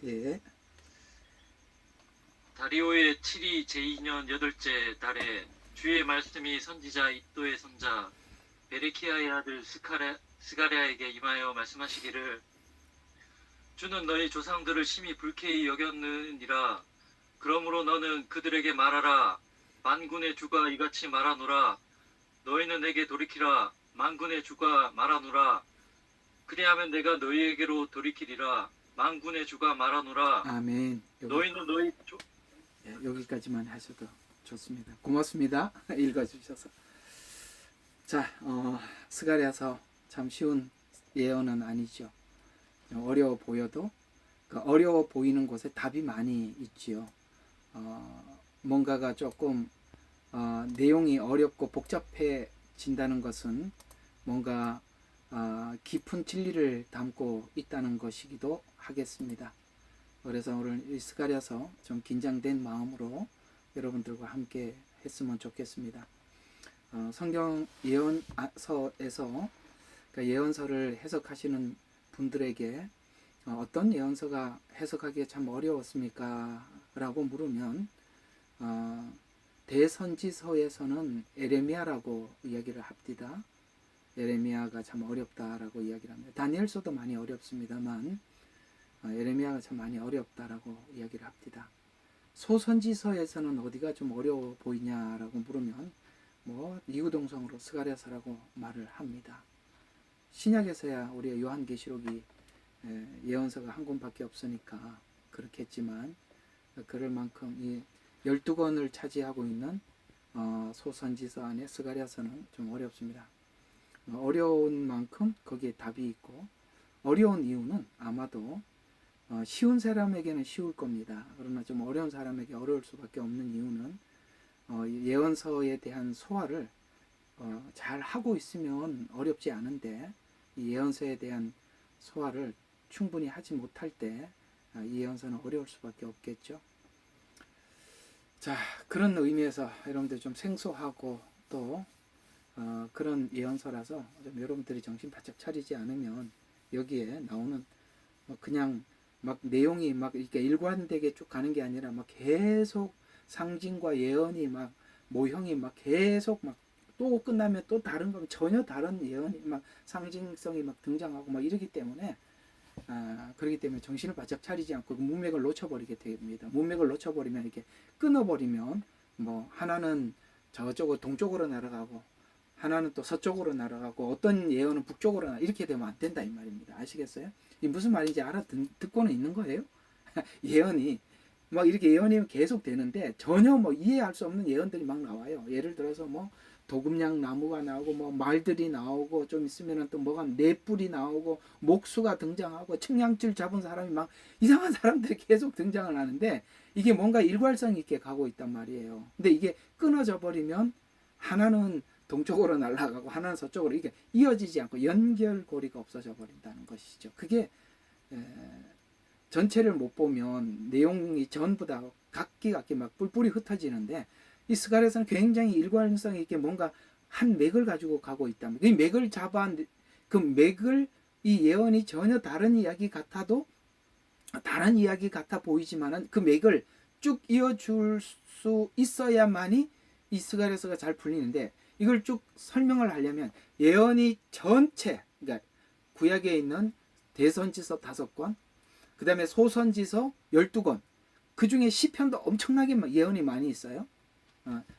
예. 다리오의 7위 제2년 8째 달에 주의 말씀이 선지자 iddo의 손자 베레키야의 아들 스가랴에게 임하여 말씀하시기를 주는 너희 조상들을 심히 불쾌히 여겼느니라. 그러므로 너는 그들에게 말하라. 만군의 주가 이같이 말하노라. 너희는 내게 돌이키라. 만군의 주가 말하노라. 그리하면 내가 너희에게로 돌이키리라. 만군의 주가 말하노라. 아멘. 너희는 너희 여기까지만 하셔도 좋습니다. 고맙습니다. 읽어주셔서. 자, 스가랴서 참 쉬운 예언은 아니죠. 어려워 보여도 그 어려워 보이는 곳에 답이 많이 있지요. 뭔가가 조금 내용이 어렵고 복잡해진다는 것은 뭔가 깊은 진리를 담고 있다는 것이기도 하겠습니다. 그래서 오늘 이 스가랴서 좀 긴장된 마음으로 여러분들과 함께 했으면 좋겠습니다. 성경 예언서에서 그러니까 예언서를 해석하시는 분들에게 어떤 예언서가 해석하기에 참 어려웠습니까? 라고 물으면 대선지서에서는 에레미야라고 이야기를 합니다. 에레미야가 참 어렵다라고 이야기를 합니다. 다니엘서도 많이 어렵습니다만 에레미야가 참 많이 어렵다라고 이야기를 합니다. 소선지서에서는 어디가 좀 어려워 보이냐라고 물으면 이구동성으로 스가랴서라고 말을 합니다. 신약에서야 우리가 요한계시록이 예언서가 한 권밖에 없으니까 그렇겠지만 그럴 만큼 이 12권을 차지하고 있는 소선지서 안에 스가랴서는 좀 어렵습니다. 어려운 만큼 거기에 답이 있고 어려운 이유는 아마도 쉬운 사람에게는 쉬울 겁니다. 그러나 좀 어려운 사람에게 어려울 수밖에 없는 이유는 예언서에 대한 소화를 잘 하고 있으면 어렵지 않은데 이 예언서에 대한 소화를 충분히 하지 못할 때 이 예언서는 어려울 수밖에 없겠죠. 자, 그런 의미에서 여러분들 좀 생소하고 또 그런 예언서라서 좀 여러분들이 정신 바짝 차리지 않으면 여기에 나오는 그냥 막 내용이 막 이렇게 일관되게 쭉 가는 게 아니라 막 계속 상징과 예언이 막 모형이 막 계속 막 또 끝나면 또 다른 거 전혀 다른 예언이 막 상징성이 막 등장하고 막 이러기 때문에 그렇기 때문에 정신을 바짝 차리지 않고 문맥을 놓쳐버리게 됩니다. 문맥을 놓쳐버리면 이렇게 끊어버리면 하나는 저쪽으로 동쪽으로 날아가고 하나는 또 서쪽으로 날아가고 어떤 예언은 북쪽으로 이렇게 되면 안 된다 이 말입니다. 아시겠어요? 이 무슨 말인지 듣고는 있는 거예요. 예언이 막 이렇게 예언이 계속 되는데 전혀 이해할 수 없는 예언들이 막 나와요. 예를 들어서 도금냥 나무가 나오고 말들이 나오고 좀 있으면은 또 뭐가 뇌뿔이 나오고 목수가 등장하고 청양줄 잡은 사람이 막 이상한 사람들이 계속 등장을 하는데 이게 뭔가 일괄성 있게 가고 있단 말이에요. 근데 이게 끊어져 버리면 하나는 동쪽으로 날아가고 하나는 서쪽으로 이게 이어지지 않고 연결고리가 없어져 버린다는 것이죠. 그게 전체를 못 보면 내용이 전부 다 각기 막 뿔뿔이 흩어지는데 이 스가랴서는 굉장히 일관성 있게 뭔가 한 맥을 가지고 가고 있다면 이 맥을 그 맥을 이 예언이 전혀 다른 이야기 같아도 다른 이야기 같아 보이지만은 그 맥을 쭉 이어줄 수 있어야만이 이 스가랴서가 잘 풀리는데 이걸 쭉 설명을 하려면 예언이 전체 그러니까 구약에 있는 대선지서 5권 그 다음에 소선지서 12권 그 중에 시편도 엄청나게 예언이 많이 있어요.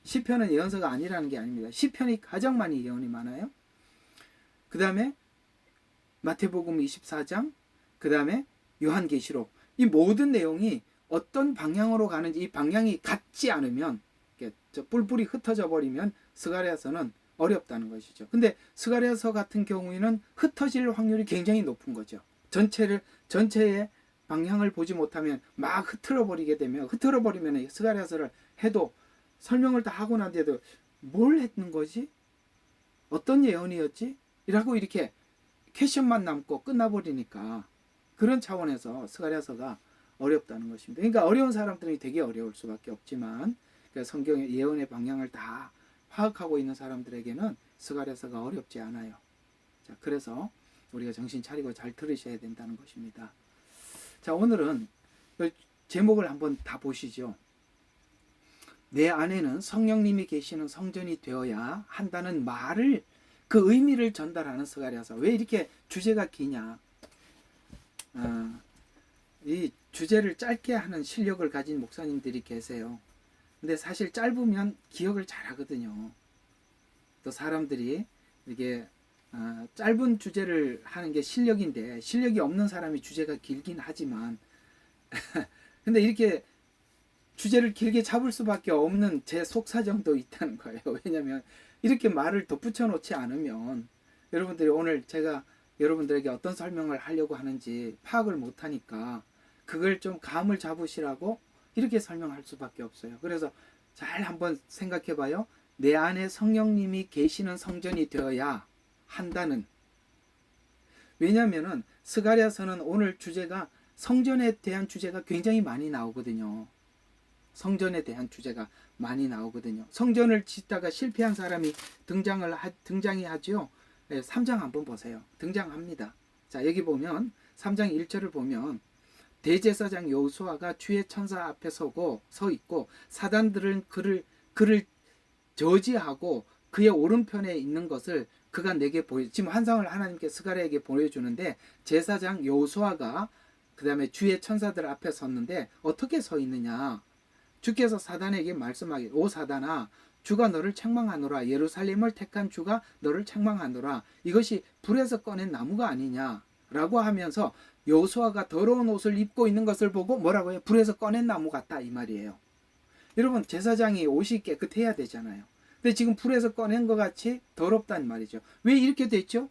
시편은 예언서가 아니라는 게 아닙니다. 시편이 가장 많이 예언이 많아요. 그 다음에 마태복음 24장 그 다음에 요한계시록 이 모든 내용이 어떤 방향으로 가는지 이 방향이 같지 않으면 뿔뿔이 흩어져 버리면 스가랴서는 어렵다는 것이죠. 근데 스가랴서 같은 경우에는 흩어질 확률이 굉장히 높은 거죠. 전체의 방향을 보지 못하면 막 흐트러 버리면 스가랴서를 해도 설명을 다 하고 난 뒤에도 뭘 했는 거지? 어떤 예언이었지? 이라고 이렇게 퀘션만 남고 끝나버리니까 그런 차원에서 스가랴서가 어렵다는 것입니다. 그러니까 어려운 사람들이 되게 어려울 수밖에 없지만 성경의 예언의 방향을 다 파악하고 있는 사람들에게는 스가랴서가 어렵지 않아요. 자, 그래서 우리가 정신 차리고 잘 들으셔야 된다는 것입니다. 자, 오늘은 제목을 한번 다 보시죠. 내 안에는 성령님이 계시는 성전이 되어야 한다는 말을, 그 의미를 전달하는 스가랴서. 왜 이렇게 주제가 기냐? 이 주제를 짧게 하는 실력을 가진 목사님들이 계세요. 근데 사실 짧으면 기억을 잘 하거든요. 또 사람들이 이게 짧은 주제를 하는 게 실력인데, 실력이 없는 사람이 주제가 길긴 하지만 근데 이렇게 주제를 길게 잡을 수밖에 없는 제 속사정도 있다는 거예요. 왜냐하면 이렇게 말을 덧붙여 놓지 않으면 여러분들이 오늘 제가 여러분들에게 어떤 설명을 하려고 하는지 파악을 못하니까 그걸 좀 감을 잡으시라고 이렇게 설명할 수밖에 없어요. 그래서 잘 한번 생각해 봐요. 내 안에 성령님이 계시는 성전이 되어야 한다는. 왜냐하면은 스가랴서는 오늘 주제가, 성전에 대한 주제가 굉장히 많이 나오거든요. 성전에 대한 주제가 많이 나오거든요. 성전을 짓다가 실패한 사람이 등장이 하죠. 3장 한번 보세요. 등장합니다. 자, 여기 보면 3장 1절을 보면 대제사장 여호수아가 주의 천사 앞에 서 있고 사단들은 그를 저지하고 그의 오른편에 있는 것을 그가 내게 지금 환상을 하나님께 스가랴에게 보여주는데, 제사장 여호수아가 그 다음에 주의 천사들 앞에 섰는데 어떻게 서 있느냐? 주께서 사단에게 말씀하기를, 오 사단아, 주가 너를 책망하노라. 예루살렘을 택한 주가 너를 책망하노라. 이것이 불에서 꺼낸 나무가 아니냐? 라고 하면서 여호수아가 더러운 옷을 입고 있는 것을 보고 뭐라고 해요? 불에서 꺼낸 나무 같다, 이 말이에요. 여러분, 제사장이 옷이 깨끗해야 되잖아요. 근데 지금 불에서 꺼낸 것 같이 더럽단 말이죠. 왜 이렇게 됐죠?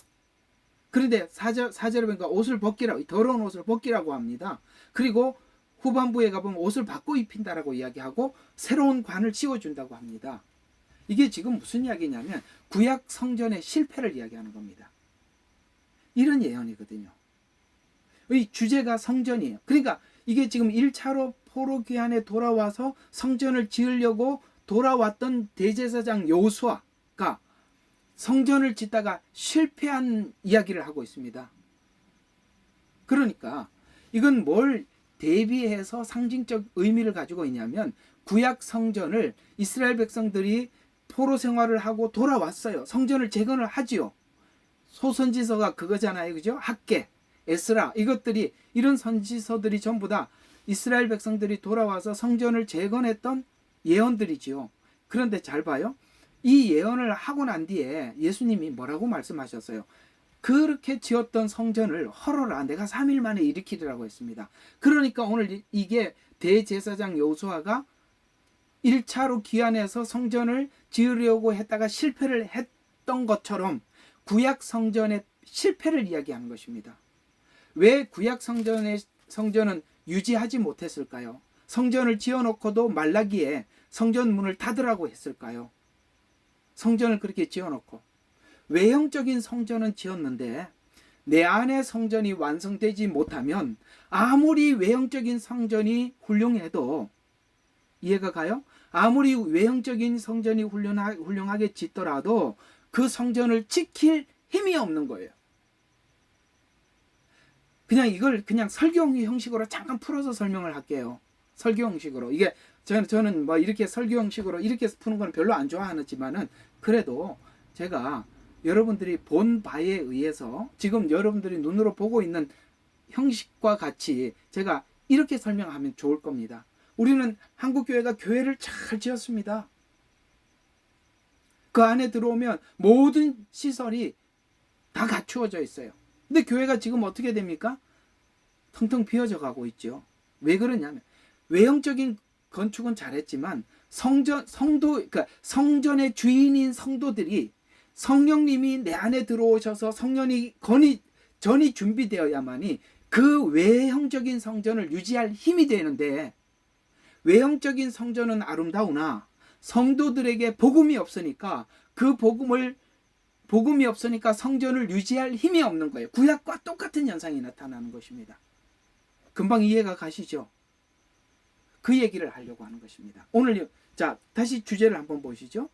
그런데 4절에 보니까 옷을 벗기라고, 더러운 옷을 벗기라고 합니다. 그리고 후반부에 가보면 옷을 바꿔 입힌다라고 이야기하고 새로운 관을 씌워준다고 합니다. 이게 지금 무슨 이야기냐면 구약 성전의 실패를 이야기하는 겁니다. 이런 예언이거든요. 이 주제가 성전이에요. 그러니까 이게 지금 1차로 포로 귀환에 돌아와서 성전을 지으려고 돌아왔던 대제사장 여호수아가 성전을 짓다가 실패한 이야기를 하고 있습니다. 그러니까 이건 뭘 대비해서 상징적 의미를 가지고 있냐면, 구약 성전을 이스라엘 백성들이 포로 생활을 하고 돌아왔어요. 성전을 재건을 하지요. 소선지서가 그거잖아요. 그죠? 학계, 에스라, 이것들이, 이런 선지서들이 전부 다 이스라엘 백성들이 돌아와서 성전을 재건했던 예언들이지요. 그런데 잘 봐요. 이 예언을 하고 난 뒤에 예수님이 뭐라고 말씀하셨어요? 그렇게 지었던 성전을 헐어라, 내가 3일 만에 일으키리라고 했습니다. 그러니까 오늘 이게 대제사장 여호수아가 1차로 귀환해서 성전을 지으려고 했다가 실패를 했던 것처럼 구약 성전의 실패를 이야기하는 것입니다. 왜 구약 성전은 유지하지 못했을까요? 성전을 지어놓고도 말라기에 성전 문을 닫으라고 했을까요? 성전을 그렇게 지어놓고 외형적인 성전은 지었는데 내 안의 성전이 완성되지 못하면 아무리 외형적인 성전이 훌륭해도, 이해가 가요? 아무리 외형적인 성전이 훌륭하게 짓더라도 그 성전을 지킬 힘이 없는 거예요. 그냥 이걸 그냥 설교 형식으로 잠깐 풀어서 설명을 할게요. 설교 형식으로. 이게 저는 뭐 이렇게 설교 형식으로 이렇게 푸는 건 별로 안 좋아하지만은, 그래도 제가 여러분들이 본 바에 의해서 지금 여러분들이 눈으로 보고 있는 형식과 같이 제가 이렇게 설명하면 좋을 겁니다. 우리는 한국교회가 교회를 잘 지었습니다. 그 안에 들어오면 모든 시설이 다 갖추어져 있어요. 근데 교회가 지금 어떻게 됩니까? 텅텅 비어져 가고 있죠. 왜 그러냐면 외형적인 건축은 잘했지만 그러니까 성전의 주인인 성도들이, 성령님이 내 안에 들어오셔서 전이 준비되어야만이 그 외형적인 성전을 유지할 힘이 되는데, 외형적인 성전은 아름다우나 성도들에게 복음이 없으니까 복음이 없으니까 성전을 유지할 힘이 없는 거예요. 구약과 똑같은 현상이 나타나는 것입니다. 금방 이해가 가시죠? 그 얘기를 하려고 하는 것입니다. 오늘 자, 다시 주제를 한번 보시죠.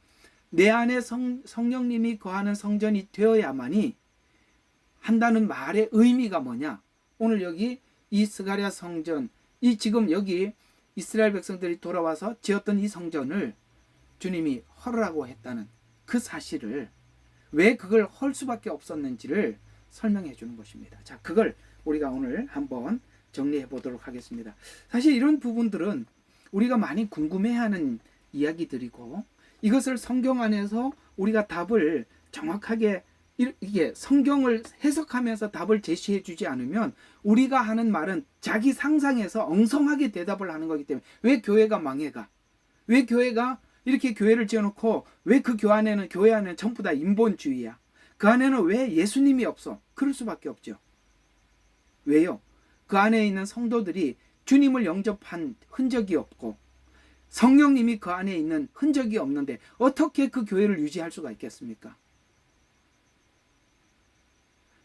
내 안에 성령님이 거하는 성전이 되어야만이 한다는 말의 의미가 뭐냐? 오늘 여기 이 스가랴 성전, 이 지금 여기 이스라엘 백성들이 돌아와서 지었던 이 성전을 주님이 헐으라고 했다는 그 사실을, 왜 그걸 헐 수밖에 없었는지를 설명해 주는 것입니다. 자, 그걸 우리가 오늘 한번 정리해 보도록 하겠습니다. 사실 이런 부분들은 우리가 많이 궁금해하는 이야기들이고, 이것을 성경 안에서 우리가 답을 정확하게, 이게 성경을 해석하면서 답을 제시해 주지 않으면 우리가 하는 말은 자기 상상에서 엉성하게 대답을 하는 거기 때문에, 왜 교회가 망해가? 왜 교회가 이렇게 교회를 지어놓고 왜 그 교회 안에는 전부 다 인본주의야? 그 안에는 왜 예수님이 없어? 그럴 수밖에 없죠. 왜요? 그 안에 있는 성도들이 주님을 영접한 흔적이 없고 성령님이 그 안에 있는 흔적이 없는데 어떻게 그 교회를 유지할 수가 있겠습니까?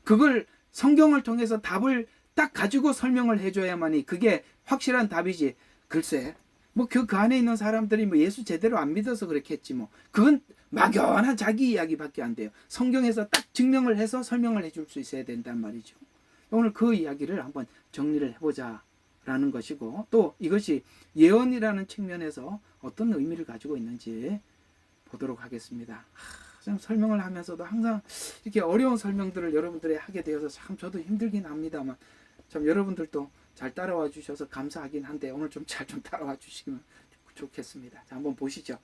그걸 성경을 통해서 답을 딱 가지고 설명을 해줘야만이 그게 확실한 답이지. 글쎄, 뭐 그 안에 있는 사람들이 뭐 예수 제대로 안 믿어서 그렇겠지 뭐. 그건 막연한 자기 이야기밖에 안 돼요. 성경에서 딱 증명을 해서 설명을 해줄 수 있어야 된단 말이죠. 오늘 그 이야기를 한번 정리를 해보자라는 것이고, 또 이것이 예언이라는 측면에서 어떤 의미를 가지고 있는지 보도록 하겠습니다. 참 설명을 하면서도 항상 이렇게 어려운 설명들을 여러분들이 하게 되어서 참 저도 힘들긴 합니다만, 참 여러분들도 잘 따라와 주셔서 감사하긴 한데 오늘 좀 잘 따라와 주시면 좋겠습니다. 자, 한번 보시죠.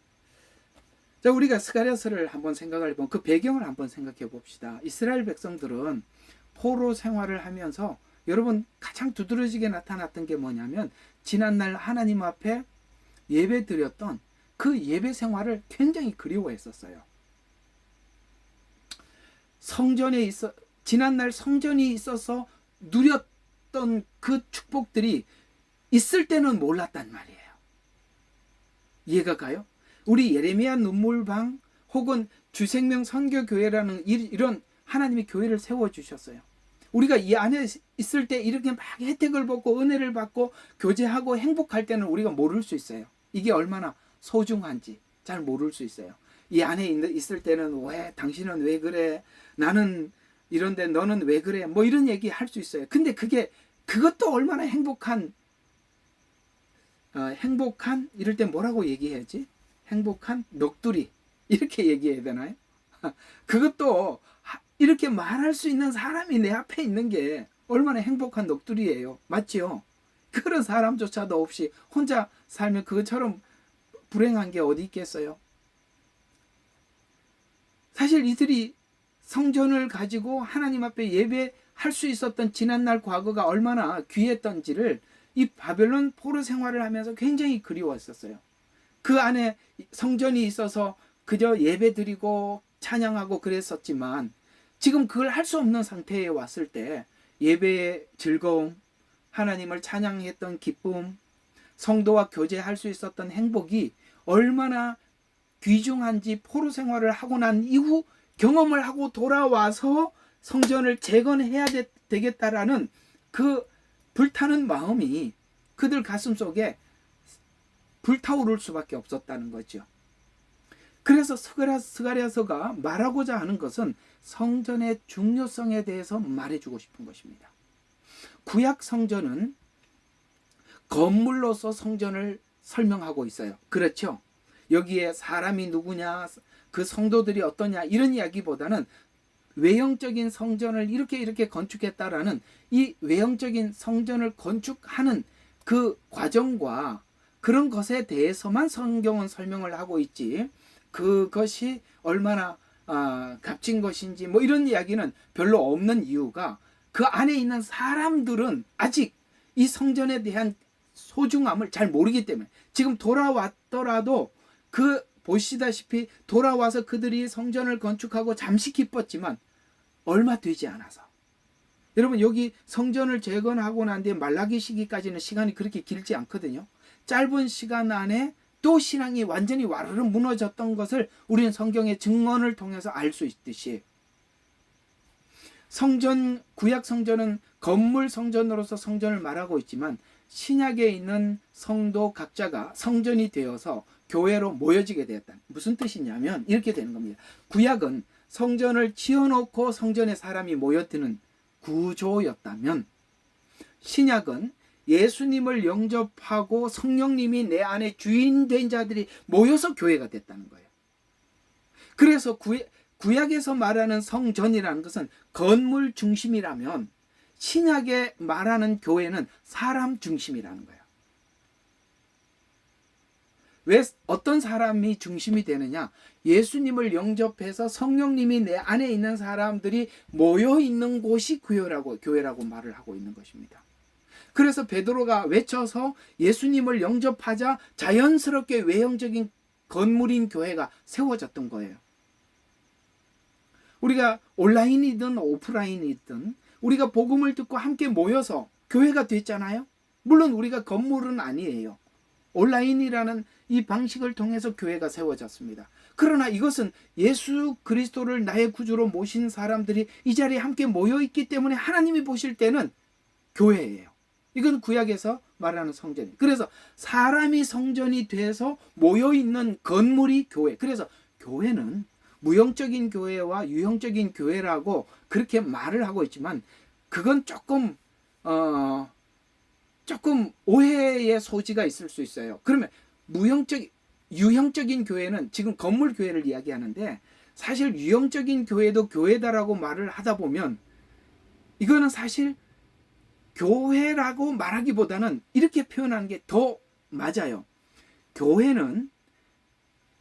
자, 우리가 스가랴서를 한번 생각을 해보면 그 배경을 한번 생각해 봅시다. 이스라엘 백성들은 포로 생활을 하면서 여러분 가장 두드러지게 나타났던 게 뭐냐면, 지난날 하나님 앞에 예배 드렸던 그 예배 생활을 굉장히 그리워했었어요. 지난날 성전이 있어서 누렸던 그 축복들이 있을 때는 몰랐단 말이에요. 이해가 가요? 우리 예레미야 눈물방 혹은 주생명 선교교회라는 이런 하나님이 교회를 세워주셨어요. 우리가 이 안에 있을 때 이렇게 막 혜택을 받고 은혜를 받고 교제하고 행복할 때는 우리가 모를 수 있어요. 이게 얼마나 소중한지 잘 모를 수 있어요. 이 안에 있을 때는 왜 당신은 왜 그래? 나는 이런데 너는 왜 그래? 뭐 이런 얘기 할 수 있어요. 근데 그것도 얼마나 행복한 이럴 때 뭐라고 얘기해야지? 행복한 넋두리 이렇게 얘기해야 되나요? 그것도 이렇게 말할 수 있는 사람이 내 앞에 있는 게 얼마나 행복한 넋두리예요. 맞지요? 그런 사람조차도 없이 혼자 살면 그것처럼 불행한 게 어디 있겠어요? 사실 이들이 성전을 가지고 하나님 앞에 예배할 수 있었던 지난날 과거가 얼마나 귀했던지를 이 바벨론 포로 생활을 하면서 굉장히 그리웠었어요. 그 안에 성전이 있어서 그저 예배 드리고 찬양하고 그랬었지만, 지금 그걸 할 수 없는 상태에 왔을 때 예배의 즐거움, 하나님을 찬양했던 기쁨, 성도와 교제할 수 있었던 행복이 얼마나 귀중한지 포로 생활을 하고 난 이후 경험을 하고 돌아와서 성전을 재건해야 되겠다라는 그 불타는 마음이 그들 가슴 속에 불타오를 수밖에 없었다는 거죠. 그래서 스가랴서가 말하고자 하는 것은 성전의 중요성에 대해서 말해주고 싶은 것입니다. 구약 성전은 건물로서 성전을 설명하고 있어요. 그렇죠? 여기에 사람이 누구냐, 그 성도들이 어떠냐 이런 이야기보다는 외형적인 성전을 이렇게 건축했다라는 이 외형적인 성전을 건축하는 그 과정과 그런 것에 대해서만 성경은 설명을 하고 있지, 그것이 얼마나 값진 것인지 뭐 이런 이야기는 별로 없는 이유가, 그 안에 있는 사람들은 아직 이 성전에 대한 소중함을 잘 모르기 때문에, 지금 돌아왔더라도 보시다시피 돌아와서 그들이 성전을 건축하고 잠시 기뻤지만 얼마 되지 않아서, 여러분 여기 성전을 재건하고 난 뒤에 말라기 시기까지는 시간이 그렇게 길지 않거든요. 짧은 시간 안에 또 신앙이 완전히 와르르 무너졌던 것을 우리는 성경의 증언을 통해서 알 수 있듯이, 구약 성전은 건물 성전으로서 성전을 말하고 있지만 신약에 있는 성도 각자가 성전이 되어서 교회로 모여지게 되었다. 무슨 뜻이냐면 이렇게 되는 겁니다. 구약은 성전을 지어놓고 성전에 사람이 모여드는 구조였다면, 신약은 예수님을 영접하고 성령님이 내 안에 주인 된 자들이 모여서 교회가 됐다는 거예요. 그래서 구약에서 말하는 성전이라는 것은 건물 중심이라면 신약에 말하는 교회는 사람 중심이라는 거예요. 왜 어떤 사람이 중심이 되느냐? 예수님을 영접해서 성령님이 내 안에 있는 사람들이 모여 있는 곳이 교회라고 말을 하고 있는 것입니다. 그래서 베드로가 외쳐서 예수님을 영접하자 자연스럽게 외형적인 건물인 교회가 세워졌던 거예요. 우리가 온라인이든 오프라인이든 우리가 복음을 듣고 함께 모여서 교회가 됐잖아요. 물론 우리가 건물은 아니에요. 온라인이라는 이 방식을 통해서 교회가 세워졌습니다. 그러나 이것은 예수 그리스도를 나의 구주로 모신 사람들이 이 자리에 함께 모여 있기 때문에 하나님이 보실 때는 교회예요. 이건 구약에서 말하는 성전이에요. 그래서 사람이 성전이 돼서 모여 있는 건물이 교회. 그래서 교회는 무형적인 교회와 유형적인 교회라고 그렇게 말을 하고 있지만 그건 조금 오해의 소지가 있을 수 있어요. 그러면 유형적인 교회는 지금 건물 교회를 이야기하는데 사실 유형적인 교회도 교회다라고 말을 하다 보면 이거는 사실 교회라고 말하기보다는 이렇게 표현하는 게 더 맞아요. 교회는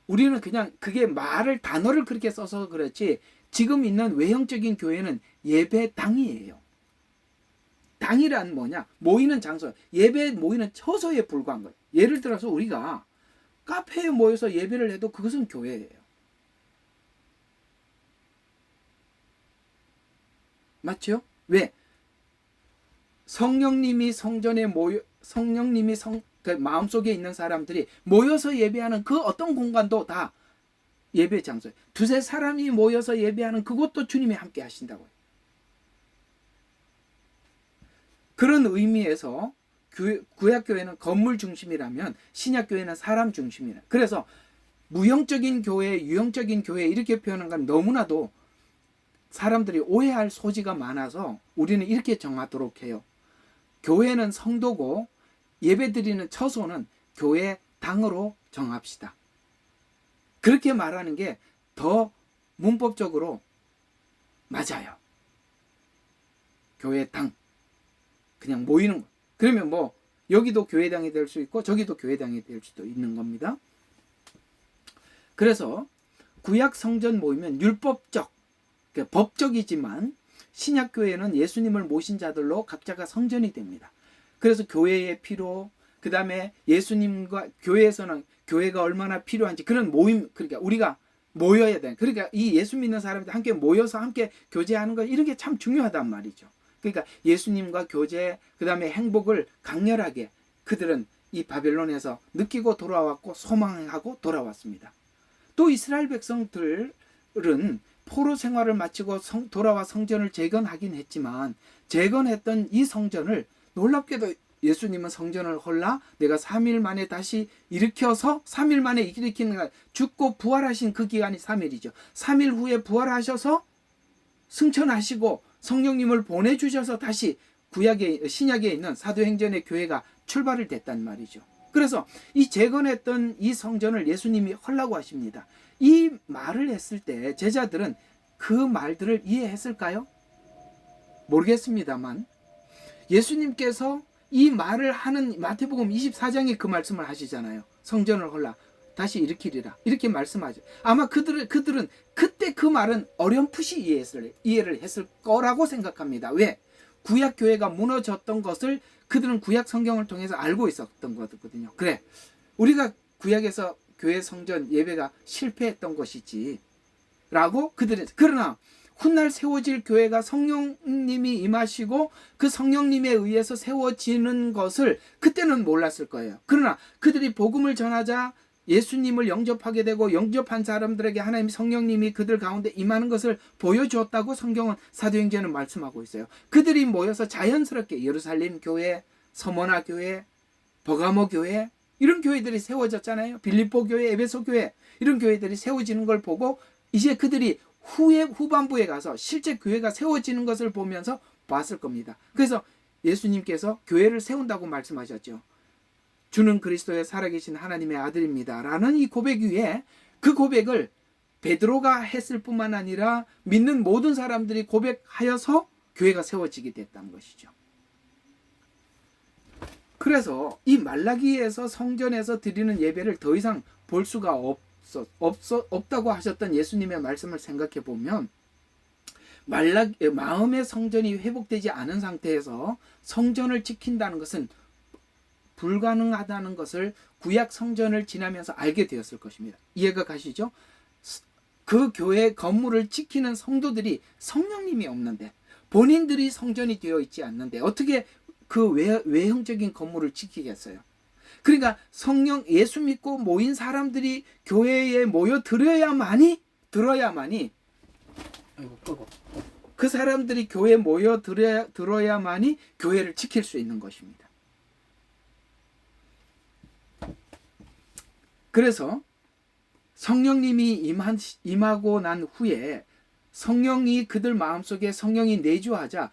우리는 그냥 그게 단어를 그렇게 써서 그렇지 지금 있는 외형적인 교회는 예배당이에요. 당이란 뭐냐? 모이는 장소, 예배 모이는 처소에 불과한 거예요. 예를 들어서 우리가 카페에 모여서 예배를 해도 그것은 교회예요. 맞죠? 왜? 성령님이 성전에 그 마음속에 있는 사람들이 모여서 예배하는 그 어떤 공간도 다 예배 장소예요. 두세 사람이 모여서 예배하는 그것도 주님이 함께 하신다고요. 그런 의미에서 구약교회는 건물 중심이라면 신약교회는 사람 중심이라. 그래서 무형적인 교회, 유형적인 교회 이렇게 표현한 건 너무나도 사람들이 오해할 소지가 많아서 우리는 이렇게 정하도록 해요. 교회는 성도고 예배드리는 처소는 교회 당으로 정합시다. 그렇게 말하는 게 더 문법적으로 맞아요. 교회 당. 그냥 모이는 거. 그러면 뭐 여기도 교회당이 될 수 있고 저기도 교회당이 될 수도 있는 겁니다. 그래서 구약 성전 모이면 율법적, 그러니까 법적이지만 신약 교회는 예수님을 모신 자들로 각자가 성전이 됩니다. 그래서 교회의 필요, 그 다음에 예수님과 교회에서는 교회가 얼마나 필요한지 그런 모임, 그러니까 우리가 모여야 돼. 그러니까 이 예수 믿는 사람들 함께 모여서 함께 교제하는 거 이런 게 참 중요하단 말이죠. 그러니까 예수님과 교제, 그 다음에 행복을 강렬하게 그들은 이 바벨론에서 느끼고 돌아왔고 소망하고 돌아왔습니다. 또 이스라엘 백성들은 포로 생활을 마치고 돌아와 성전을 재건하긴 했지만 재건했던 이 성전을 놀랍게도 예수님은 성전을 헐라 내가 3일 만에 다시 일으켜서 3일 만에 일으키는 거 죽고 부활하신 그 기간이 3일이죠. 3일 후에 부활하셔서 승천하시고 성령님을 보내주셔서 다시 신약에 있는 사도행전의 교회가 출발을 됐단 말이죠. 그래서 이 재건했던 이 성전을 예수님이 헐라고 하십니다. 이 말을 했을 때 제자들은 그 말들을 이해했을까요? 모르겠습니다만 예수님께서 이 말을 하는 마태복음 24장에 그 말씀을 하시잖아요. 성전을 헐라 다시 일으키리라 이렇게 말씀하죠. 아마 그들은 그때 그 말은 어렴풋이 이해를 했을 거라고 생각합니다. 왜? 구약 교회가 무너졌던 것을 그들은 구약 성경을 통해서 알고 있었던 거거든요. 그래, 우리가 구약에서 교회 성전 예배가 실패했던 것이지 라고 그들은. 그러나 훗날 세워질 교회가 성령님이 임하시고 그 성령님에 의해서 세워지는 것을 그때는 몰랐을 거예요. 그러나 그들이 복음을 전하자 예수님을 영접하게 되고 영접한 사람들에게 하나님 성령님이 그들 가운데 임하는 것을 보여주었다고 성경은 사도행전은 말씀하고 있어요. 그들이 모여서 자연스럽게 예루살렘 교회, 서머나 교회, 버가모 교회 이런 교회들이 세워졌잖아요. 빌립보 교회, 에베소 교회 이런 교회들이 세워지는 걸 보고 이제 그들이 후반부에 가서 실제 교회가 세워지는 것을 보면서 봤을 겁니다. 그래서 예수님께서 교회를 세운다고 말씀하셨죠. 주는 그리스도의 살아계신 하나님의 아들입니다 라는 이 고백 위에, 그 고백을 베드로가 했을 뿐만 아니라 믿는 모든 사람들이 고백하여서 교회가 세워지게 됐다는 것이죠. 그래서 이 말라기에서 성전에서 드리는 예배를 더 이상 볼 수가 없다고 하셨던 예수님의 말씀을 생각해 보면, 마음의 성전이 회복되지 않은 상태에서 성전을 지킨다는 것은 불가능하다는 것을 구약 성전을 지나면서 알게 되었을 것입니다. 이해가 가시죠? 그 교회 건물을 지키는 성도들이 성령님이 없는데, 본인들이 성전이 되어 있지 않는데 어떻게 그 외형적인 건물을 지키겠어요? 그러니까 성령, 예수 믿고 모인 사람들이 교회에 모여 들어야만이 그 사람들이 교회에 모여 들어야만이 교회를 지킬 수 있는 것입니다. 그래서 성령님이 임하고 난 후에 성령이 그들 마음속에 성령이 내주하자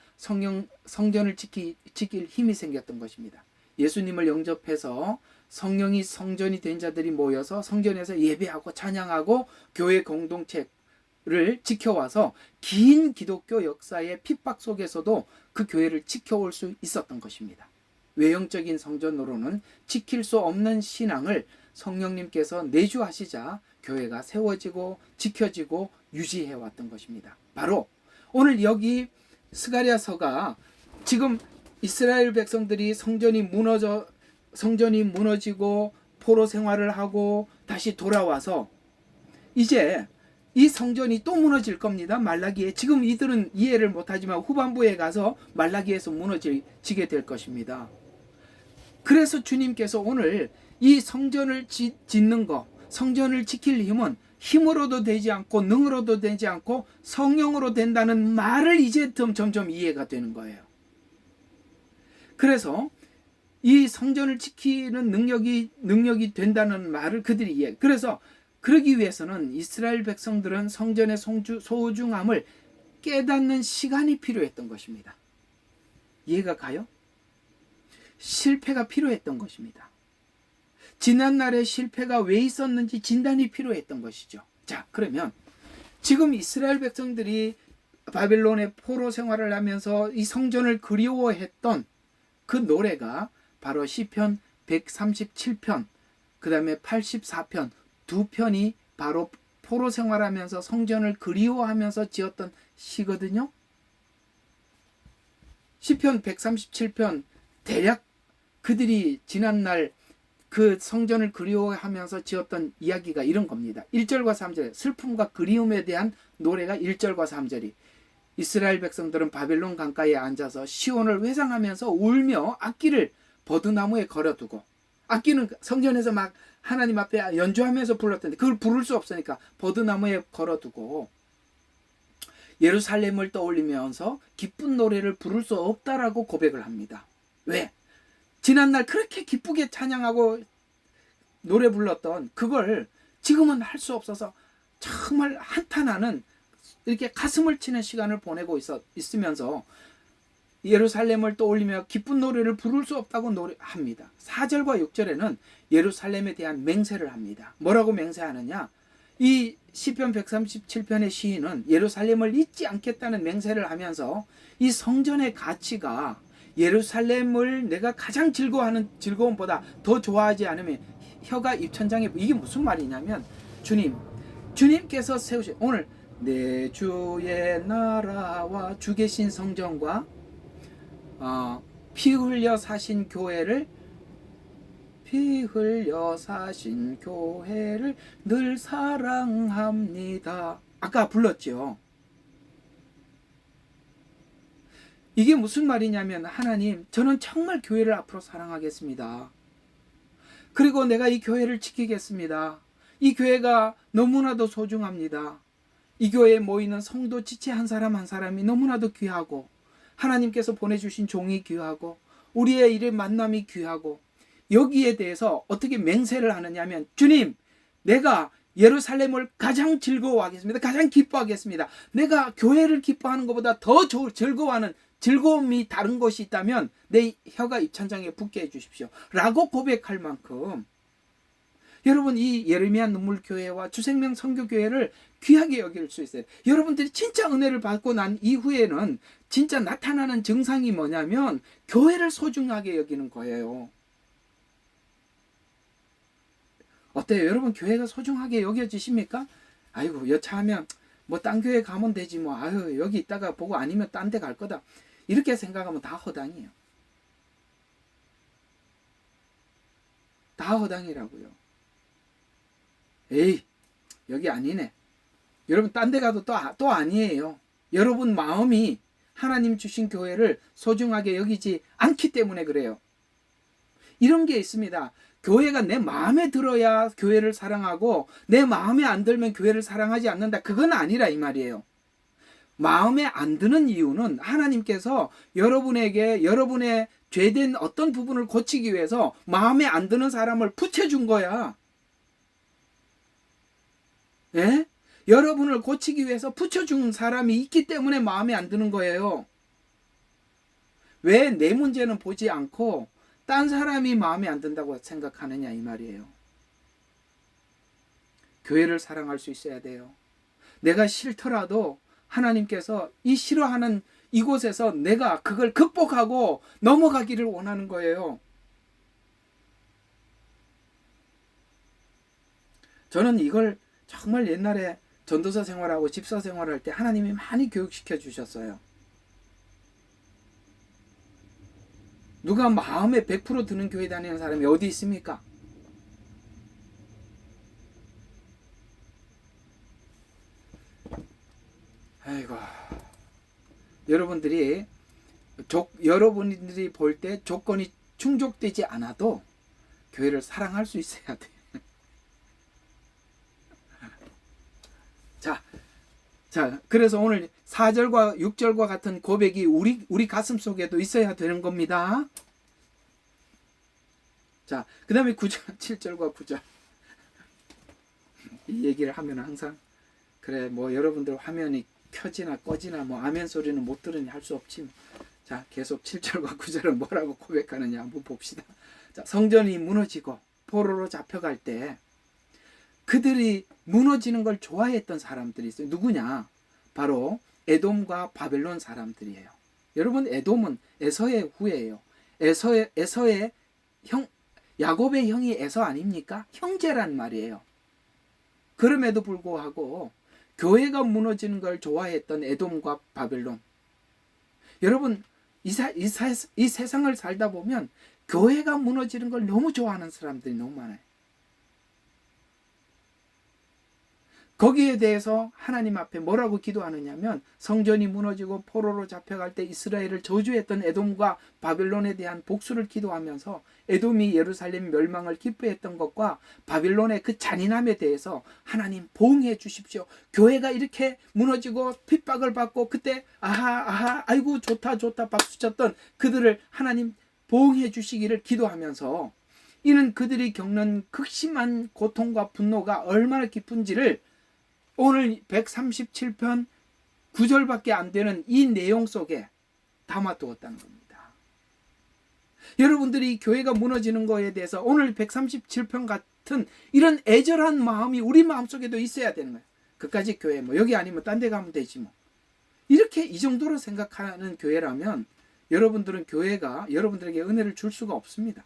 성전을 지킬 힘이 생겼던 것입니다. 예수님을 영접해서 성령이 성전이 된 자들이 모여서 성전에서 예배하고 찬양하고 교회 공동체를 지켜와서 긴 기독교 역사의 핍박 속에서도 그 교회를 지켜올 수 있었던 것입니다. 외형적인 성전으로는 지킬 수 없는 신앙을 성령님께서 내주하시자 교회가 세워지고 지켜지고 유지해왔던 것입니다. 바로 오늘 여기 스가랴서가 지금 이스라엘 백성들이 성전이 무너지고 포로 생활을 하고 다시 돌아와서 이제 이 성전이 또 무너질 겁니다. 말라기에. 지금 이들은 이해를 못하지만 후반부에 가서 말라기에서 무너지게 될 것입니다. 그래서 주님께서 오늘 이 성전을 짓는 것, 성전을 지킬 힘은 힘으로도 되지 않고 능으로도 되지 않고 성령으로 된다는 말을 이제 점점 이해가 되는 거예요. 그래서 이 성전을 지키는 능력이 된다는 말을 그들이 이해. 그래서 그러기 위해서는 이스라엘 백성들은 성전의 소중함을 깨닫는 시간이 필요했던 것입니다. 이해가 가요? 실패가 필요했던 것입니다. 지난날의 실패가 왜 있었는지 진단이 필요했던 것이죠. 자, 그러면 지금 이스라엘 백성들이 바벨론의 포로 생활을 하면서 이 성전을 그리워했던 그 노래가 바로 시편 137편, 그 다음에 84편 두 편이 바로 포로 생활하면서 성전을 그리워하면서 지었던 시거든요. 시편 137편 대략 그들이 지난날 그 성전을 그리워하면서 지었던 이야기가 이런 겁니다. 1절과 3절 슬픔과 그리움에 대한 노래가 1절과 3절이 이스라엘 백성들은 바벨론 강가에 앉아서 시온을 회상하면서 울며 악기를 버드나무에 걸어두고, 악기는 성전에서 막 하나님 앞에 연주하면서 불렀던데 그걸 부를 수 없으니까 버드나무에 걸어두고 예루살렘을 떠올리면서 기쁜 노래를 부를 수 없다라고 고백을 합니다. 왜? 지난날 그렇게 기쁘게 찬양하고 노래 불렀던 그걸 지금은 할 수 없어서 정말 한탄하는, 이렇게 가슴을 치는 시간을 보내고 있으면서 예루살렘을 떠올리며 기쁜 노래를 부를 수 없다고 노래합니다. 4절과 6절에는 예루살렘에 대한 맹세를 합니다. 뭐라고 맹세하느냐? 이 시편 137편의 시인은 예루살렘을 잊지 않겠다는 맹세를 하면서 이 성전의 가치가 예루살렘을 내가 가장 즐거워하는 즐거움보다 더 좋아하지 않으면 혀가 입천장에, 이게 무슨 말이냐면 주님께서 세우신 오늘 내 주의 나라와 주 계신 성전과 피 흘려 사신 교회를 늘 사랑합니다. 아까 불렀죠. 이게 무슨 말이냐면, 하나님, 저는 정말 교회를 앞으로 사랑하겠습니다. 그리고 내가 이 교회를 지키겠습니다. 이 교회가 너무나도 소중합니다. 이 교회에 모이는 성도 지체 한 사람 한 사람이 너무나도 귀하고, 하나님께서 보내주신 종이 귀하고, 우리의 이런 만남이 귀하고, 여기에 대해서 어떻게 맹세를 하느냐면, 주님, 내가 예루살렘을 가장 즐거워하겠습니다. 가장 기뻐하겠습니다. 내가 교회를 기뻐하는 것보다 더 즐거워하는 즐거움이 다른 것이 있다면 내 혀가 입천장에 붙게 해주십시오 라고 고백할 만큼 여러분 이 예레미야 눈물교회와 주생명 선교교회를 귀하게 여길 수 있어요. 여러분들이 진짜 은혜를 받고 난 이후에는 진짜 나타나는 증상이 뭐냐면 교회를 소중하게 여기는 거예요. 어때요? 여러분 교회가 소중하게 여겨지십니까? 아이고 여차하면 뭐 딴 교회 가면 되지 뭐 아유 여기 있다가 보고 아니면 딴 데 갈 거다 이렇게 생각하면 다 허당이에요. 다 허당이라고요. 에이 여기 아니네. 여러분 딴 데 가도 또 아니에요. 여러분 마음이 하나님 주신 교회를 소중하게 여기지 않기 때문에 그래요. 이런 게 있습니다. 교회가 내 마음에 들어야 교회를 사랑하고 내 마음에 안 들면 교회를 사랑하지 않는다. 그건 아니라 이 말이에요. 마음에 안 드는 이유는 하나님께서 여러분에게 여러분의 죄된 어떤 부분을 고치기 위해서 마음에 안 드는 사람을 붙여준 거야. 예? 여러분을 고치기 위해서 붙여준 사람이 있기 때문에 마음에 안 드는 거예요. 왜 내 문제는 보지 않고 딴 사람이 마음에 안 든다고 생각하느냐 이 말이에요. 교회를 사랑할 수 있어야 돼요. 내가 싫더라도 하나님께서 이 싫어하는 이곳에서 내가 그걸 극복하고 넘어가기를 원하는 거예요. 저는 이걸 정말 옛날에 전도사 생활하고 집사 생활할 때 하나님이 많이 교육시켜 주셨어요. 누가 마음에 100% 드는 교회 다니는 사람이 어디 있습니까? 아이고, 여러분들이 볼 때 조건이 충족되지 않아도 교회를 사랑할 수 있어야 돼. 자, 그래서 오늘 4절과 6절과 같은 고백이 우리 가슴 속에도 있어야 되는 겁니다. 자, 그 다음에 9절, 7절과 9절. 이 얘기를 하면 항상, 그래, 뭐 여러분들 화면이 켜지나 꺼지나 뭐 아멘 소리는 못 들으니 할 수 없지. 뭐. 자, 계속 7절과 9절은 뭐라고 고백하느냐 한번 봅시다. 자, 성전이 무너지고 포로로 잡혀갈 때 그들이 무너지는 걸 좋아했던 사람들이 있어요. 누구냐? 바로 에돔과 바벨론 사람들이에요. 여러분 에돔은 에서의 후예예요. 에서의 형, 야곱의 형이 에서 아닙니까? 형제란 말이에요. 그럼에도 불구하고 교회가 무너지는 걸 좋아했던 에돔과 바벨론. 여러분 이 세상을 살다 보면 교회가 무너지는 걸 너무 좋아하는 사람들이 너무 많아요. 거기에 대해서 하나님 앞에 뭐라고 기도하느냐면 성전이 무너지고 포로로 잡혀갈 때 이스라엘을 저주했던 에돔과 바벨론에 대한 복수를 기도하면서 에돔이 예루살렘 멸망을 기뻐했던 것과 바벨론의 그 잔인함에 대해서 하나님 보응해 주십시오. 교회가 이렇게 무너지고 핍박을 받고 그때 아하 아이고 좋다 박수 쳤던 그들을 하나님 보응해 주시기를 기도하면서 이는 그들이 겪는 극심한 고통과 분노가 얼마나 깊은지를 오늘 137편 9절밖에 안 되는 이 내용 속에 담아두었다는 겁니다. 여러분들이 교회가 무너지는 거에 대해서 오늘 137편 같은 이런 애절한 마음이 우리 마음속에도 있어야 되는 거예요. 그까지 교회 뭐 여기 아니면 딴 데 가면 되지 뭐. 이렇게 이 정도로 생각하는 교회라면 여러분들은 교회가 여러분들에게 은혜를 줄 수가 없습니다.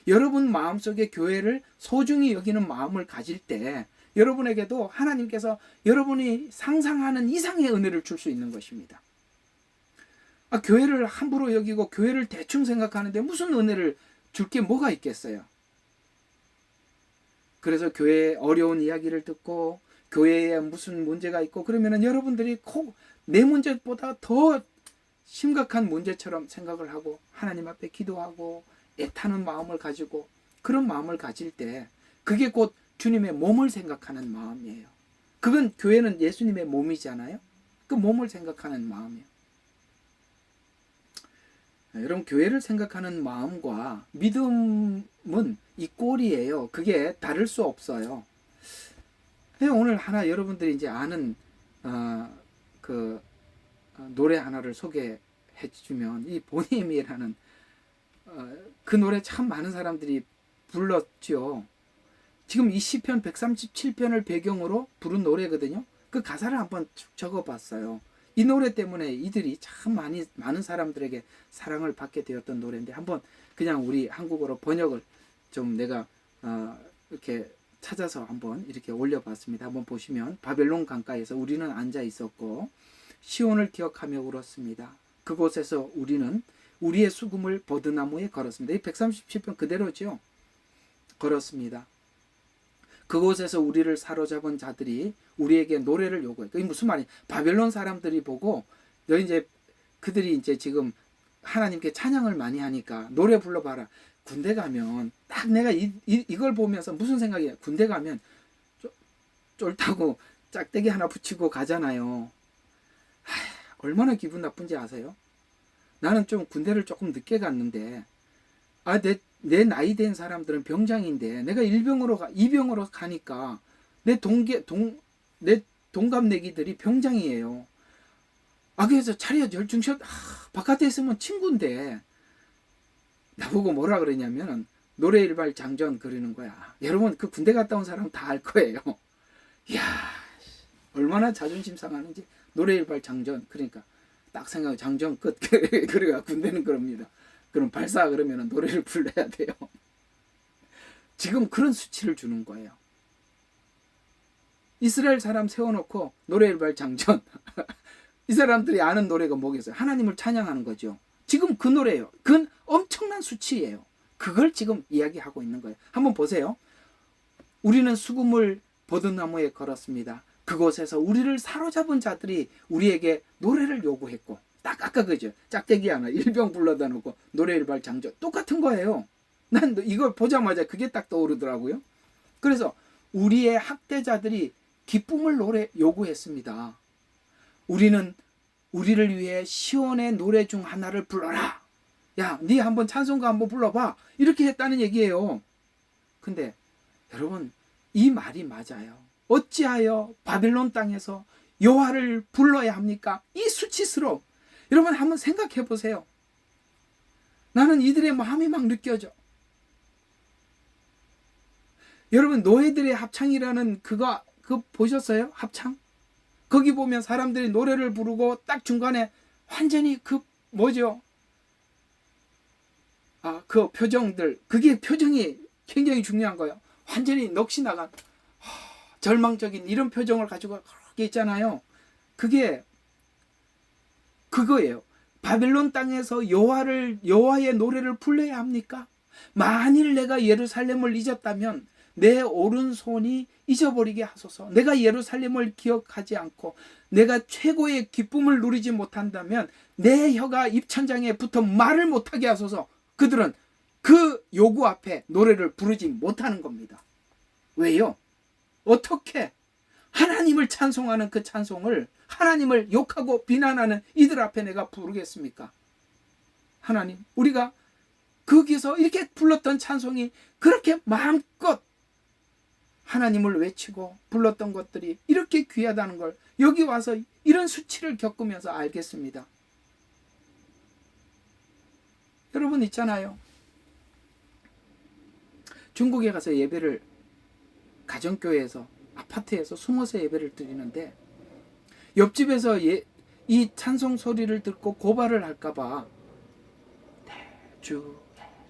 여러분 마음속에 교회를 소중히 여기는 마음을 가질 때 여러분에게도 하나님께서 여러분이 상상하는 이상의 은혜를 줄 수 있는 것입니다. 교회를 함부로 여기고 교회를 대충 생각하는데 무슨 은혜를 줄 게 뭐가 있겠어요? 그래서 교회의 어려운 이야기를 듣고 교회에 무슨 문제가 있고 그러면은 여러분들이 내 문제보다 더 심각한 문제처럼 생각을 하고 하나님 앞에 기도하고 애타는 마음을 가지고 그런 마음을 가질 때 그게 곧 주님의 몸을 생각하는 마음이에요. 그건 교회는 예수님의 몸이잖아요. 그 몸을 생각하는 마음이에요. 여러분 교회를 생각하는 마음과 믿음은 이 꼴이에요. 그게 다를 수 없어요. 오늘 하나 여러분들이 이제 아는 노래 하나를 소개해 주면 이 보헤미아라는 그 노래 참 많은 사람들이 불렀죠. 지금 이 시편 137편을 배경으로 부른 노래거든요. 그 가사를 한번 적어봤어요. 이 노래 때문에 이들이 참 많은 사람들에게 사랑을 받게 되었던 노래인데 한번 그냥 우리 한국어로 번역을 좀 내가 이렇게 찾아서 한번 이렇게 올려봤습니다. 한번 보시면 바벨론 강가에서 우리는 앉아 있었고 시온을 기억하며 울었습니다. 그곳에서 우리는 우리의 수금을 버드나무에 걸었습니다. 이 137편 그대로죠. 걸었습니다. 그곳에서 우리를 사로잡은 자들이 우리에게 노래를 요구했고, 이게 무슨 말이야? 바벨론 사람들이 보고 너 이제 그들이 이제 지금 하나님께 찬양을 많이 하니까 노래 불러봐라. 군대 가면 딱 내가 이걸 보면서 무슨 생각이야? 군대 가면 쫄다고 짝대기 하나 붙이고 가잖아요. 얼마나 기분 나쁜지 아세요? 나는 좀 군대를 조금 늦게 갔는데 내 나이 된 사람들은 병장인데 내가 이병으로 가니까 내 동갑내기들이 병장이에요. 그래서 차렷 열중샷 바깥에 있으면 친구인데 나보고 뭐라 그러냐면 노래일발 장전 그러는 거야. 여러분 그 군대 갔다 온 사람 다 알 거예요. 이야 얼마나 자존심 상하는지. 노래일발 장전 그러니까 딱 생각해 장전 끝. 그래가 군대는 그럽니다. 그럼 발사 그러면 노래를 불러야 돼요. 지금 그런 수치를 주는 거예요. 이스라엘 사람 세워놓고 노래일발 장전. 이 사람들이 아는 노래가 뭐겠어요? 하나님을 찬양하는 거죠. 지금 그 노래예요. 그건 엄청난 수치예요. 그걸 지금 이야기하고 있는 거예요. 한번 보세요. 우리는 수금을 버드나무에 걸었습니다. 그곳에서 우리를 사로잡은 자들이 우리에게 노래를 요구했고, 딱 아까 그죠? 짝대기 하나 일병 불러다 놓고 노래일발 장전 똑같은 거예요. 난 이걸 보자마자 그게 딱 떠오르더라고요. 그래서 우리의 학대자들이 기쁨을 요구했습니다. 우리는 우리를 위해 시온의 노래 중 하나를 불러라. 야, 네 한번 찬송가 한번 불러봐. 이렇게 했다는 얘기예요. 근데 여러분 이 말이 맞아요. 어찌하여 바벨론 땅에서 여호와를 불러야 합니까? 이 수치스러움. 여러분 한번 생각해 보세요. 나는 이들의 마음이 막 느껴져. 여러분 노예들의 합창이라는 그거 보셨어요? 합창? 거기 보면 사람들이 노래를 부르고 딱 중간에 완전히 뭐죠? 그 표정들, 그게 표정이 굉장히 중요한 거예요. 완전히 넋이 나간 절망적인 이런 표정을 가지고 그렇게 있잖아요. 그게 그거예요. 바벨론 땅에서 여호와의 노래를 불러야 합니까? 만일 내가 예루살렘을 잊었다면 내 오른손이 잊어버리게 하소서. 내가 예루살렘을 기억하지 않고 내가 최고의 기쁨을 누리지 못한다면 내 혀가 입천장에 붙어 말을 못하게 하소서. 그들은 그 요구 앞에 노래를 부르지 못하는 겁니다. 왜요? 어떻게 하나님을 찬송하는 그 찬송을 하나님을 욕하고 비난하는 이들 앞에 내가 부르겠습니까? 하나님, 우리가 거기서 이렇게 불렀던 찬송이 그렇게 마음껏 하나님을 외치고 불렀던 것들이 이렇게 귀하다는 걸 여기 와서 이런 수치를 겪으면서 알겠습니다. 여러분 있잖아요. 중국에 가서 예배를 가정교회에서 아파트에서 숨어서 예배를 드리는데 옆집에서 이 찬송 소리를 듣고 고발을 할까봐 대주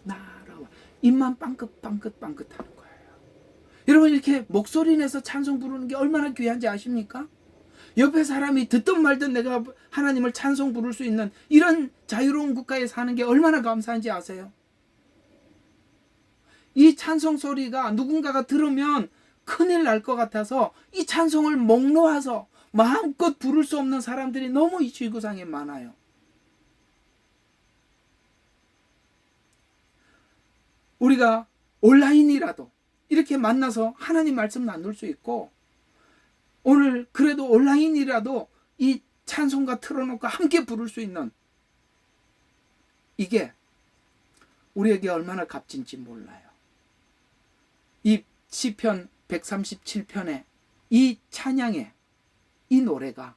나라와 입만 빵긋빵긋빵긋 하는 거예요. 여러분 이렇게 목소리 내서 찬송 부르는 게 얼마나 귀한지 아십니까? 옆에 사람이 듣든 말든 내가 하나님을 찬송 부를 수 있는 이런 자유로운 국가에 사는 게 얼마나 감사한지 아세요? 이 찬송 소리가 누군가가 들으면 큰일 날 것 같아서 이 찬송을 목 놓아서 마음껏 부를 수 없는 사람들이 너무 이 지구상에 많아요. 우리가 온라인이라도 이렇게 만나서 하나님 말씀 나눌 수 있고 오늘 그래도 온라인이라도 이 찬송가 틀어놓고 함께 부를 수 있는 이게 우리에게 얼마나 값진지 몰라요. 이 시편 137편에 이 찬양의 이 노래가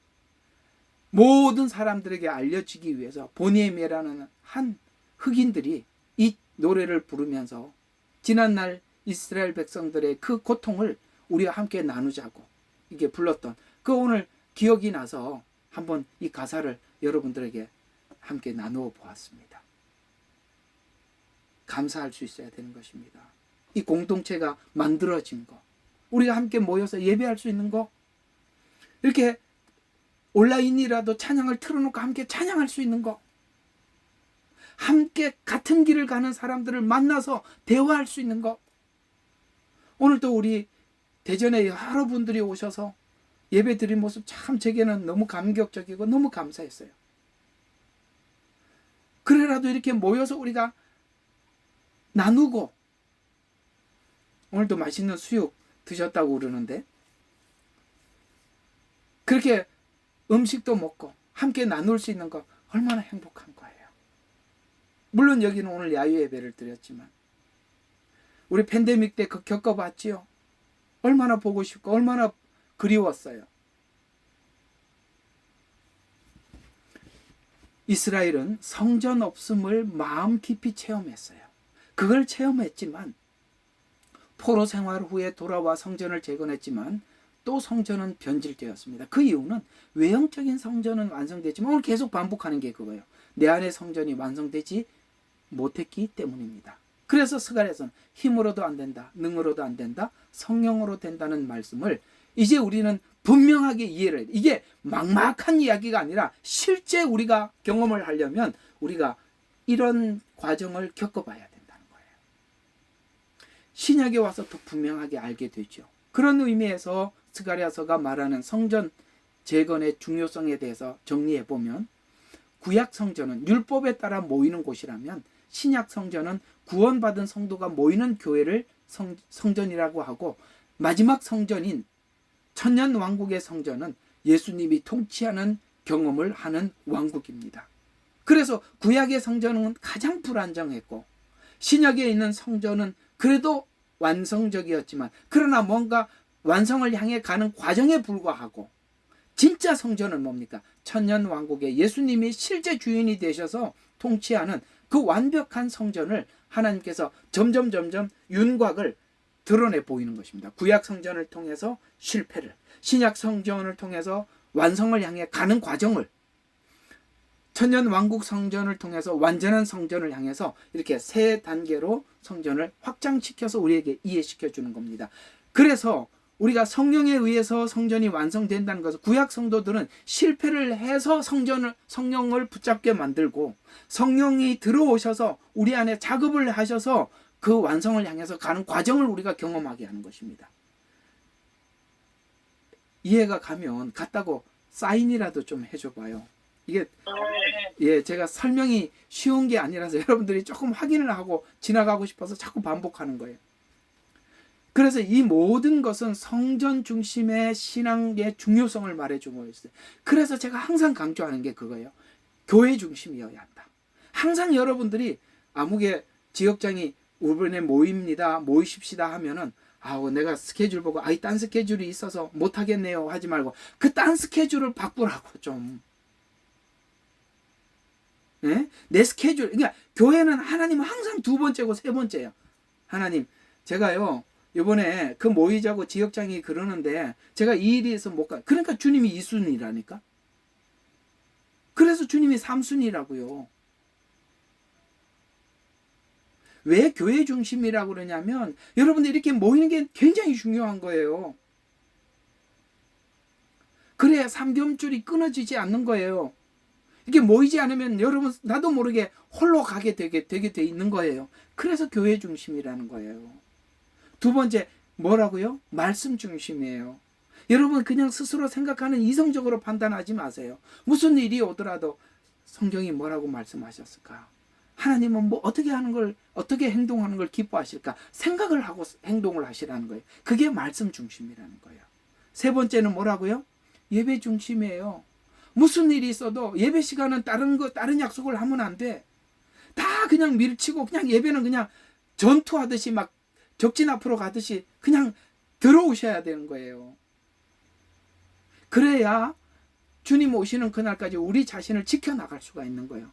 모든 사람들에게 알려지기 위해서 보니에미라는 한 흑인들이 이 노래를 부르면서 지난날 이스라엘 백성들의 그 고통을 우리와 함께 나누자고 이게 불렀던 그 오늘 기억이 나서 한번 이 가사를 여러분들에게 함께 나누어 보았습니다. 감사할 수 있어야 되는 것입니다. 이 공동체가 만들어진 거, 우리가 함께 모여서 예배할 수 있는 거, 이렇게 온라인이라도 찬양을 틀어놓고 함께 찬양할 수 있는 거, 함께 같은 길을 가는 사람들을 만나서 대화할 수 있는 거. 오늘도 우리 대전에 여러 분들이 오셔서 예배 드린 모습 참 제게는 너무 감격적이고 너무 감사했어요. 그래라도 이렇게 모여서 우리가 나누고, 오늘도 맛있는 수육 드셨다고 그러는데 그렇게 음식도 먹고 함께 나눌 수 있는 거 얼마나 행복한 거예요. 물론 여기는 오늘 야유 예배를 드렸지만 우리 팬데믹 때 겪어봤지요. 얼마나 보고 싶고 얼마나 그리웠어요. 이스라엘은 성전 없음을 마음 깊이 체험했어요. 그걸 체험했지만 포로 생활 후에 돌아와 성전을 재건했지만 또 성전은 변질되었습니다. 그 이유는 외형적인 성전은 완성되지만 오늘 계속 반복하는 게 그거예요. 내 안의 성전이 완성되지 못했기 때문입니다. 그래서 스가랴서는 힘으로도 안 된다, 능으로도 안 된다, 성령으로 된다는 말씀을 이제 우리는 분명하게 이해를 해요. 이게 막막한 이야기가 아니라 실제 우리가 경험을 하려면 우리가 이런 과정을 겪어봐야 된다는 거예요. 신약에 와서 더 분명하게 알게 되죠. 그런 의미에서 스가랴서가 말하는 성전 재건의 중요성에 대해서 정리해 보면, 구약 성전은 율법에 따라 모이는 곳이라면 신약 성전은 구원받은 성도가 모이는 교회를 성전이라고 하고, 마지막 성전인 천년 왕국의 성전은 예수님이 통치하는 경험을 하는 왕국입니다. 그래서 구약의 성전은 가장 불안정했고 신약에 있는 성전은 그래도 완성적이었지만, 그러나 뭔가 완성을 향해 가는 과정에 불과하고, 진짜 성전은 뭡니까? 천년 왕국의 예수님이 실제 주인이 되셔서 통치하는 그 완벽한 성전을 하나님께서 점점 윤곽을 드러내 보이는 것입니다. 구약 성전을 통해서 실패를, 신약 성전을 통해서 완성을 향해 가는 과정을, 천년 왕국 성전을 통해서 완전한 성전을 향해서 이렇게 세 단계로 성전을 확장시켜서 우리에게 이해시켜 주는 겁니다. 그래서 우리가 성령에 의해서 성전이 완성된다는 것은, 구약 성도들은 실패를 해서 성령을 붙잡게 만들고 성령이 들어오셔서 우리 안에 작업을 하셔서 그 완성을 향해서 가는 과정을 우리가 경험하게 하는 것입니다. 이해가 가면 같다고 사인이라도 좀 해줘 봐요. 이게 제가 설명이 쉬운 게 아니라서 여러분들이 조금 확인을 하고 지나가고 싶어서 자꾸 반복하는 거예요. 그래서 이 모든 것은 성전 중심의 신앙의 중요성을 말해주고 있어요. 그래서 제가 항상 강조하는 게 그거예요. 교회 중심이어야 한다. 항상 여러분들이 아무개 지역장이 이번에 모입니다, 모이십시다 하면은, 내가 스케줄 보고 딴 스케줄이 있어서 못하겠네요 하지 말고 그 딴 스케줄을 바꾸라고 좀. 네? 내 스케줄, 그러니까 교회는 하나님은 항상 두 번째고 세 번째예요. 하나님, 제가요 이번에 그 모이자고 지역장이 그러는데 제가 이 일이 있어서 못 가. 그러니까 주님이 2순위라니까. 그래서 주님이 3순위라고요. 왜 교회 중심이라고 그러냐면, 여러분들 이렇게 모이는 게 굉장히 중요한 거예요. 그래야 삼겹줄이 끊어지지 않는 거예요. 이게 모이지 않으면 여러분 나도 모르게 홀로 가게 되게 돼 있는 거예요. 그래서 교회 중심이라는 거예요. 두 번째 뭐라고요? 말씀 중심이에요. 여러분 그냥 스스로 생각하는 이성적으로 판단하지 마세요. 무슨 일이 오더라도 성경이 뭐라고 말씀하셨을까? 하나님은 뭐 어떻게 하는 걸, 어떻게 행동하는 걸 기뻐하실까? 생각을 하고 행동을 하시라는 거예요. 그게 말씀 중심이라는 거예요. 세 번째는 뭐라고요? 예배 중심이에요. 무슨 일이 있어도 예배 시간은 다른 약속을 하면 안 돼. 다 그냥 밀치고 그냥 예배는 그냥 전투하듯이 막 적진 앞으로 가듯이 그냥 들어오셔야 되는 거예요. 그래야 주님 오시는 그날까지 우리 자신을 지켜나갈 수가 있는 거예요.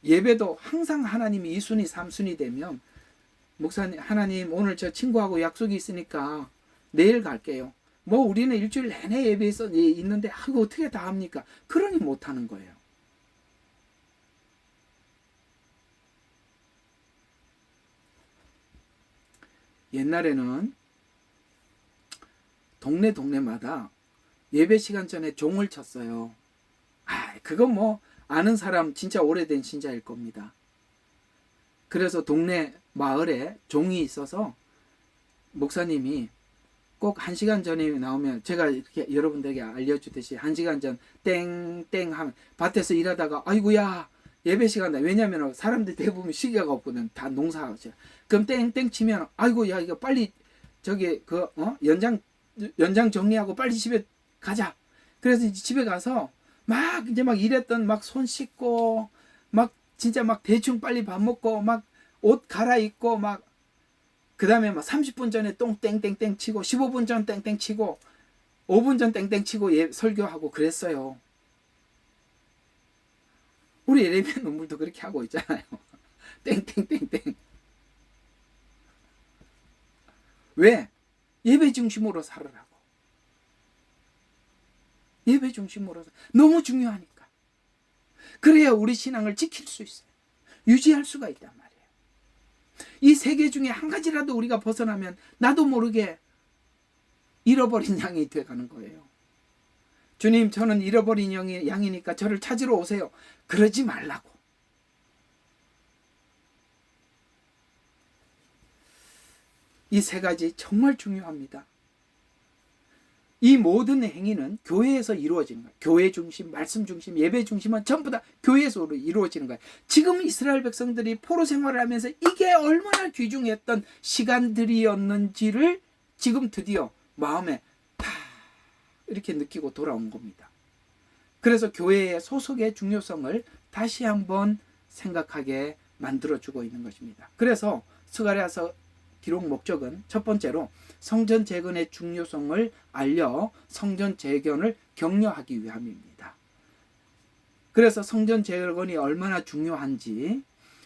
예배도 항상 하나님이 2순위 3순위 되면 목사님 하나님 오늘 저 친구하고 약속이 있으니까 내일 갈게요. 뭐 우리는 일주일 내내 예배에서 있는데 이거 어떻게 다 합니까? 그러니 못하는 거예요. 옛날에는 동네마다 예배 시간 전에 종을 쳤어요. 그건 뭐 아는 사람 진짜 오래된 신자일 겁니다. 그래서 동네 마을에 종이 있어서 목사님이 꼭 1시간 전에 나오면 제가 이렇게 여러분들에게 알려주듯이 1시간 전 땡땡 하면 밭에서 일하다가 아이고야 예배 시간이다. 왜냐면 사람들 대부분 시계가 없거든. 다 농사하죠. 그럼 땡땡 치면 아이고야 이거 빨리 저기 연장 정리하고 빨리 집에 가자. 그래서 이제 집에 가서 막 이제 막 일했던 막 손 씻고 막 진짜 막 대충 빨리 밥 먹고 막 옷 갈아입고 막 그다음에 막 30분 전에 똥 땡땡땡 치고 15분 전 땡땡 치고 5분 전 땡땡 치고 설교하고 그랬어요. 우리 예레미야 눈물도 그렇게 하고 있잖아요. 땡땡땡땡. 왜? 예배 중심으로 살으라고. 예배 중심으로 너무 중요하니까. 그래야 우리 신앙을 지킬 수 있어요. 유지할 수가 있단 말이에요. 이 세 개 중에 한 가지라도 우리가 벗어나면 나도 모르게 잃어버린 양이 돼가는 거예요. 주님 저는 잃어버린 양이니까 저를 찾으러 오세요. 그러지 말라고. 이 세 가지 정말 중요합니다. 이 모든 행위는 교회에서 이루어지는 거예요. 교회 중심, 말씀 중심, 예배 중심은 전부 다 교회에서 이루어지는 거예요. 지금 이스라엘 백성들이 포로 생활을 하면서 이게 얼마나 귀중했던 시간들이었는지를 지금 드디어 마음에 다 이렇게 느끼고 돌아온 겁니다. 그래서 교회의 소속의 중요성을 다시 한번 생각하게 만들어주고 있는 것입니다. 그래서 스가랴서 기록 목적은 첫 번째로 성전 재건의 중요성을 알려 성전 재건을 격려하기 위함입니다. 그래서 성전 재건이 얼마나 중요한지,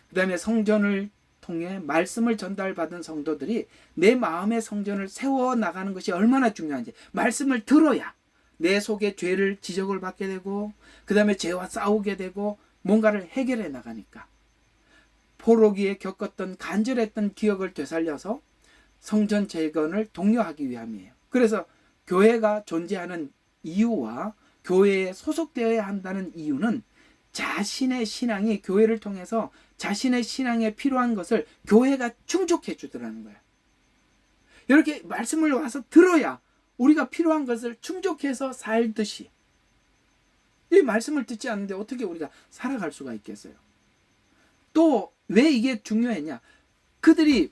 그 다음에 성전을 통해 말씀을 전달받은 성도들이 내 마음의 성전을 세워나가는 것이 얼마나 중요한지, 말씀을 들어야 내 속에 죄를 지적을 받게 되고 그 다음에 죄와 싸우게 되고 뭔가를 해결해 나가니까 포로기에 겪었던 간절했던 기억을 되살려서 성전 재건을 독려하기 위함이에요. 그래서 교회가 존재하는 이유와 교회에 소속되어야 한다는 이유는 자신의 신앙이 교회를 통해서 자신의 신앙에 필요한 것을 교회가 충족해 주더라는 거예요. 이렇게 말씀을 와서 들어야 우리가 필요한 것을 충족해서 살듯이, 이 말씀을 듣지 않는데 어떻게 우리가 살아갈 수가 있겠어요? 또 왜 이게 중요했냐? 그들이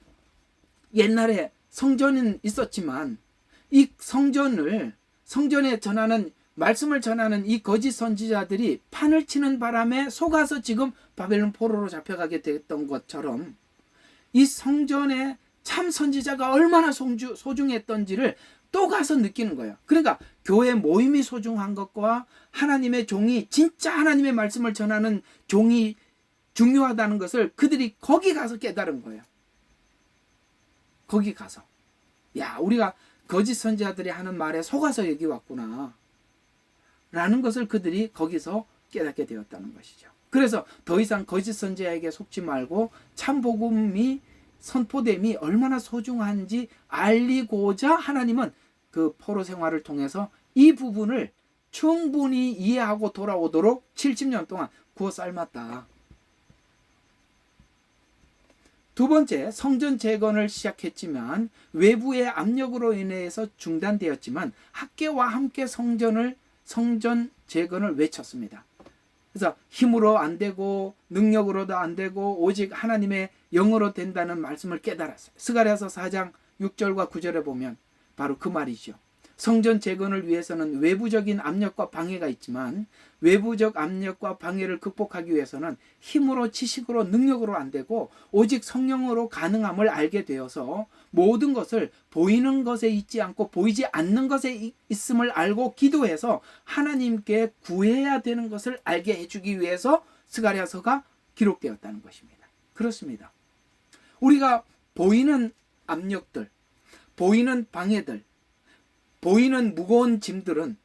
옛날에 성전은 있었지만 이 성전에 전하는 말씀을 전하는 이 거짓 선지자들이 판을 치는 바람에 속아서 지금 바벨론 포로로 잡혀가게 됐던 것처럼 이 성전의 참 선지자가 얼마나 소중했던지를 또 가서 느끼는 거예요. 그러니까 교회 모임이 소중한 것과 하나님의 종이 진짜 하나님의 말씀을 전하는 종이 중요하다는 것을 그들이 거기 가서 깨달은 거예요. 거기 가서 우리가 거짓 선지자들이 하는 말에 속아서 여기 왔구나 라는 것을 그들이 거기서 깨닫게 되었다는 것이죠. 그래서 더 이상 거짓 선지자에게 속지 말고 참 복음이 선포됨이 얼마나 소중한지 알리고자 하나님은 그 포로 생활을 통해서 이 부분을 충분히 이해하고 돌아오도록 70년 동안 구워 삶았다. 두 번째, 성전 재건을 시작했지만 외부의 압력으로 인해서 중단되었지만 학계와 함께 성전 재건을 외쳤습니다. 그래서 힘으로 안 되고 능력으로도 안 되고 오직 하나님의 영으로 된다는 말씀을 깨달았어요. 스가랴서 4장 6절과 9절에 보면 바로 그 말이죠. 성전 재건을 위해서는 외부적인 압력과 방해가 있지만 외부적 압력과 방해를 극복하기 위해서는 힘으로, 지식으로, 능력으로 안 되고 오직 성령으로 가능함을 알게 되어서 모든 것을 보이는 것에 있지 않고 보이지 않는 것에 있음을 알고 기도해서 하나님께 구해야 되는 것을 알게 해주기 위해서 스가랴서가 기록되었다는 것입니다. 그렇습니다. 우리가 보이는 압력들, 보이는 방해들, 보이는 무거운 짐들은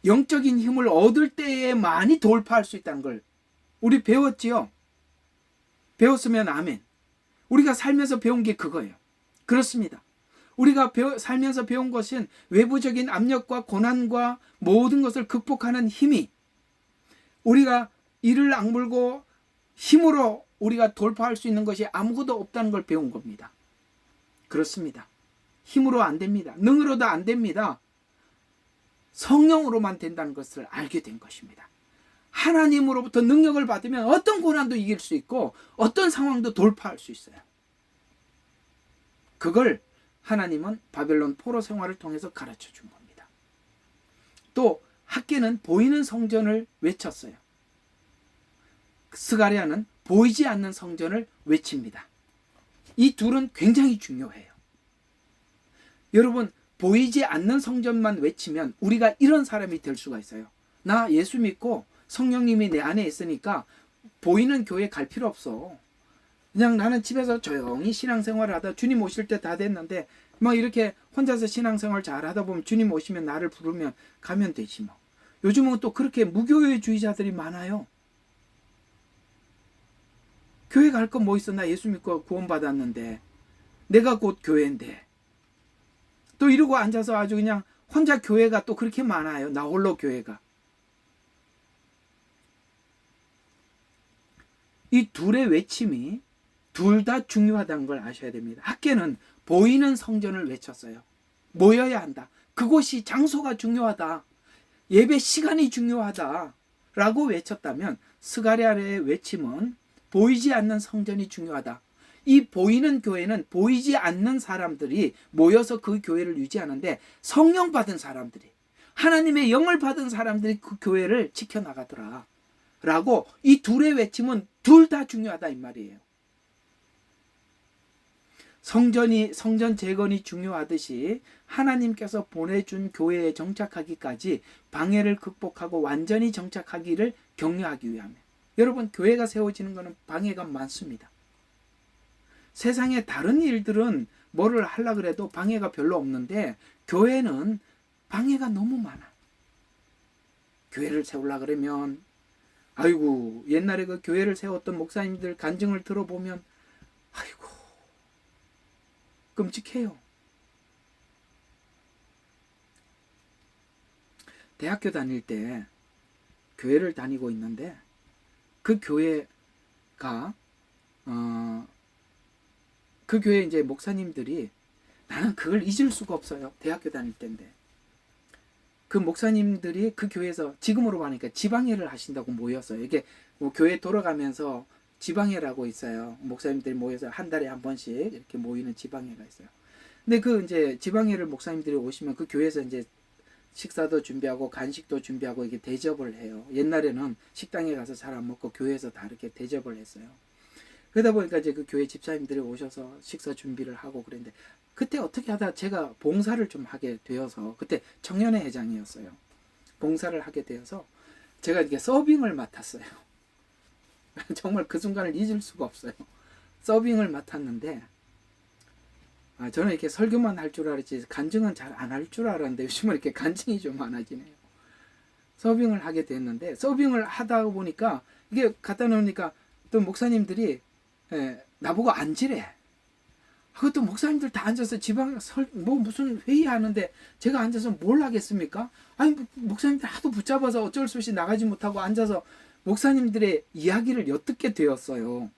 영적인 힘을 얻을 때에 많이 돌파할 수 있다는 걸 우리 배웠지요. 배웠으면 아멘. 우리가 살면서 배운 게 그거예요. 그렇습니다. 우리가 살면서 배운 것은 외부적인 압력과 고난과 모든 것을 극복하는 힘이 우리가 이를 악물고 힘으로 우리가 돌파할 수 있는 것이 아무것도 없다는 걸 배운 겁니다. 그렇습니다. 힘으로 안 됩니다. 능으로도 안 됩니다. 성령으로만 된다는 것을 알게 된 것입니다. 하나님으로부터 능력을 받으면 어떤 고난도 이길 수 있고 어떤 상황도 돌파할 수 있어요. 그걸 하나님은 바벨론 포로 생활을 통해서 가르쳐 준 겁니다. 또 학개는 보이는 성전을 외쳤어요. 스가랴는 보이지 않는 성전을 외칩니다. 이 둘은 굉장히 중요해요. 여러분, 보이지 않는 성전만 외치면 우리가 이런 사람이 될 수가 있어요. 나 예수 믿고 성령님이 내 안에 있으니까 보이는 교회 갈 필요 없어. 그냥 나는 집에서 조용히 신앙생활을 하다 주님 오실 때 다 됐는데 막 이렇게 혼자서 신앙생활 잘 하다 보면 주님 오시면 나를 부르면 가면 되지 뭐. 요즘은 또 그렇게 무교회주의자들이 많아요. 교회 갈 건 뭐 있어? 나 예수 믿고 구원받았는데 내가 곧 교회인데 또 이러고 앉아서 아주 그냥 혼자 교회가 또 그렇게 많아요. 나 홀로 교회가. 이 둘의 외침이 둘 다 중요하다는 걸 아셔야 됩니다. 학개는 보이는 성전을 외쳤어요. 모여야 한다. 그곳이 장소가 중요하다. 예배 시간이 중요하다. 라고 외쳤다면 스가랴의 외침은 보이지 않는 성전이 중요하다. 이 보이는 교회는 보이지 않는 사람들이 모여서 그 교회를 유지하는데 성령 받은 사람들이 하나님의 영을 받은 사람들이 그 교회를 지켜나가더라 라고 이 둘의 외침은 둘 다 중요하다 이 말이에요. 성전 재건이 중요하듯이 하나님께서 보내준 교회에 정착하기까지 방해를 극복하고 완전히 정착하기를 격려하기 위함에 여러분 교회가 세워지는 것은 방해가 많습니다. 세상에 다른 일들은 뭐를 하려고 그래도 방해가 별로 없는데 교회는 방해가 너무 많아. 교회를 세우려고 그러면 아이고 옛날에 그 교회를 세웠던 목사님들 간증을 들어보면 아이고 끔찍해요. 대학교 다닐 때 교회를 다니고 있는데 그 교회가 그 교회 이제 목사님들이 나는 그걸 잊을 수가 없어요. 대학교 다닐 때인데 그 목사님들이 그 교회에서 지금으로 보니까 지방회를 하신다고 모였어요. 이게 뭐 교회 돌아가면서 지방회라고 있어요. 목사님들이 모여서 한 달에 한 번씩 이렇게 모이는 지방회가 있어요. 근데 그 이제 지방회를 목사님들이 오시면 그 교회에서 이제 식사도 준비하고 간식도 준비하고 이게 대접을 해요. 옛날에는 식당에 가서 잘 안 먹고 교회에서 다 이렇게 대접을 했어요. 그러다 보니까 이제 그 교회 집사님들이 오셔서 식사 준비를 하고 그랬는데 그때 어떻게 하다 제가 봉사를 좀 하게 되어서 그때 청년회 회장이었어요. 봉사를 하게 되어서 제가 이렇게 서빙을 맡았어요. 정말 그 순간을 잊을 수가 없어요. 서빙을 맡았는데 저는 이렇게 설교만 할 줄 알았지 간증은 잘 안 할 줄 알았는데 요즘은 이렇게 간증이 좀 많아지네요. 서빙을 하게 됐는데 서빙을 하다 보니까 이게 갖다 놓으니까 또 목사님들이 나보고 앉으래. 그것도 목사님들 다 앉아서 지방 뭐 무슨 회의하는데 제가 앉아서 뭘 하겠습니까? 아니 목사님들 하도 붙잡아서 어쩔 수 없이 나가지 못하고 앉아서 목사님들의 이야기를 엿듣게 되었어요.